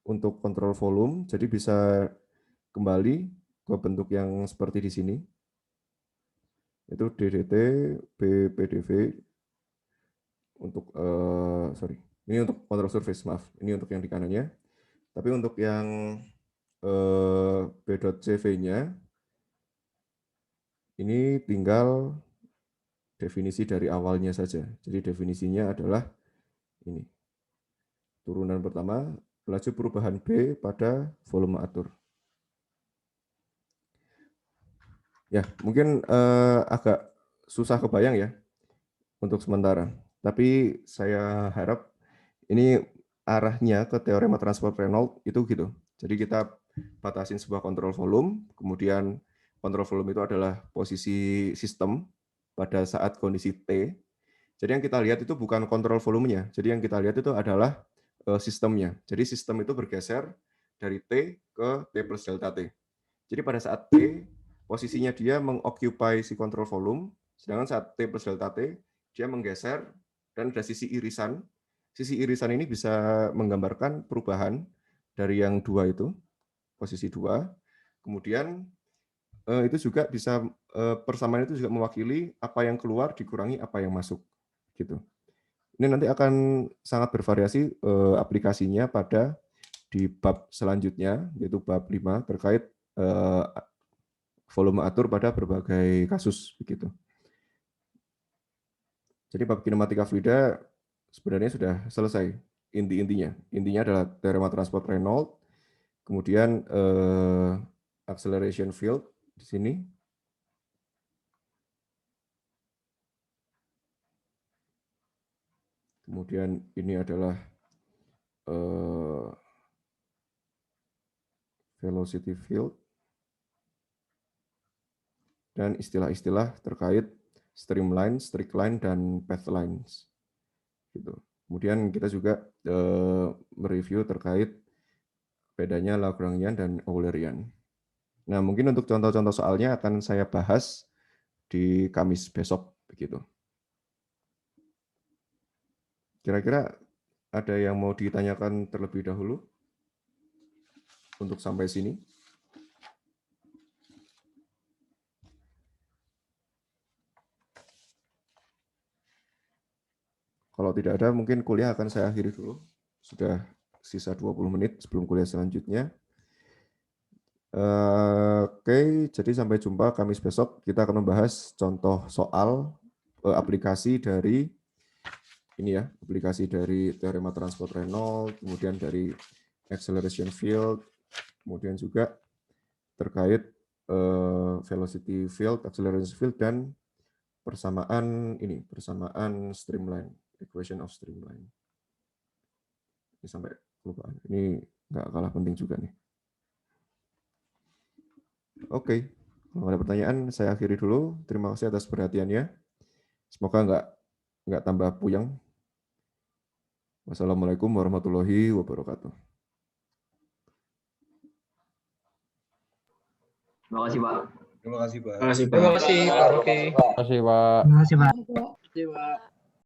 untuk kontrol volume, jadi bisa kembali ke bentuk yang seperti di sini. Itu DDT, BPDV untuk ini untuk kontrol surface, maaf. Ini untuk yang di kanannya. Tapi untuk yang B.CV-nya ini tinggal definisi dari awalnya saja. Jadi definisinya adalah ini. Turunan pertama, laju perubahan B pada volume atur. Ya, mungkin agak susah kebayang ya untuk sementara. Tapi saya harap ini arahnya ke teorema transport Reynolds itu gitu. Jadi kita batasin sebuah kontrol volume, kemudian kontrol volume itu adalah posisi sistem pada saat kondisi T. Jadi yang kita lihat itu bukan kontrol volumenya. Jadi yang kita lihat itu adalah sistemnya. Jadi sistem itu bergeser dari T ke T plus delta T. Jadi pada saat T, posisinya dia mengoccupy si kontrol volume, sedangkan saat T plus delta T, dia menggeser dan ada sisi irisan. Sisi irisan ini bisa menggambarkan perubahan dari yang 2 itu, posisi 2. Kemudian itu juga bisa, persamaan itu juga mewakili apa yang keluar dikurangi apa yang masuk. Gitu. Ini nanti akan sangat bervariasi aplikasinya pada di bab selanjutnya, yaitu bab 5 terkait volume atur pada berbagai kasus begitu. Jadi bab kinematika fluida sebenarnya sudah selesai intinya. Intinya adalah teorema transport Reynolds, kemudian acceleration field di sini. Kemudian ini adalah velocity field. Dan istilah-istilah terkait streamline, strict line, dan path lines. Gitu. Kemudian kita juga mereview terkait bedanya Lagrangian dan Eulerian. Nah, mungkin untuk contoh-contoh soalnya akan saya bahas di Kamis besok. Begitu. Kira-kira ada yang mau ditanyakan terlebih dahulu untuk sampai sini? Kalau tidak ada, mungkin kuliah akan saya akhiri dulu. Sudah sisa 20 menit sebelum kuliah selanjutnya. Oke, jadi sampai jumpa Kamis besok. Kita akan membahas contoh soal aplikasi dari ini ya, aplikasi dari teorema transport Reynolds, kemudian dari acceleration field, kemudian juga terkait velocity field, acceleration field, dan persamaan streamline. Equation of streamline. Ini sampai kelupaan. Ini nggak kalah penting juga nih. Oke, kalau ada pertanyaan saya akhiri dulu. Terima kasih atas perhatiannya. Semoga nggak tambah puyeng. Wassalamualaikum warahmatullahi wabarakatuh. Terima kasih, Pak. Terima kasih, Pak. Terima kasih, Pak Rocky. Terima kasih, Pak. Terima kasih, Pak. Terima kasih, Pak.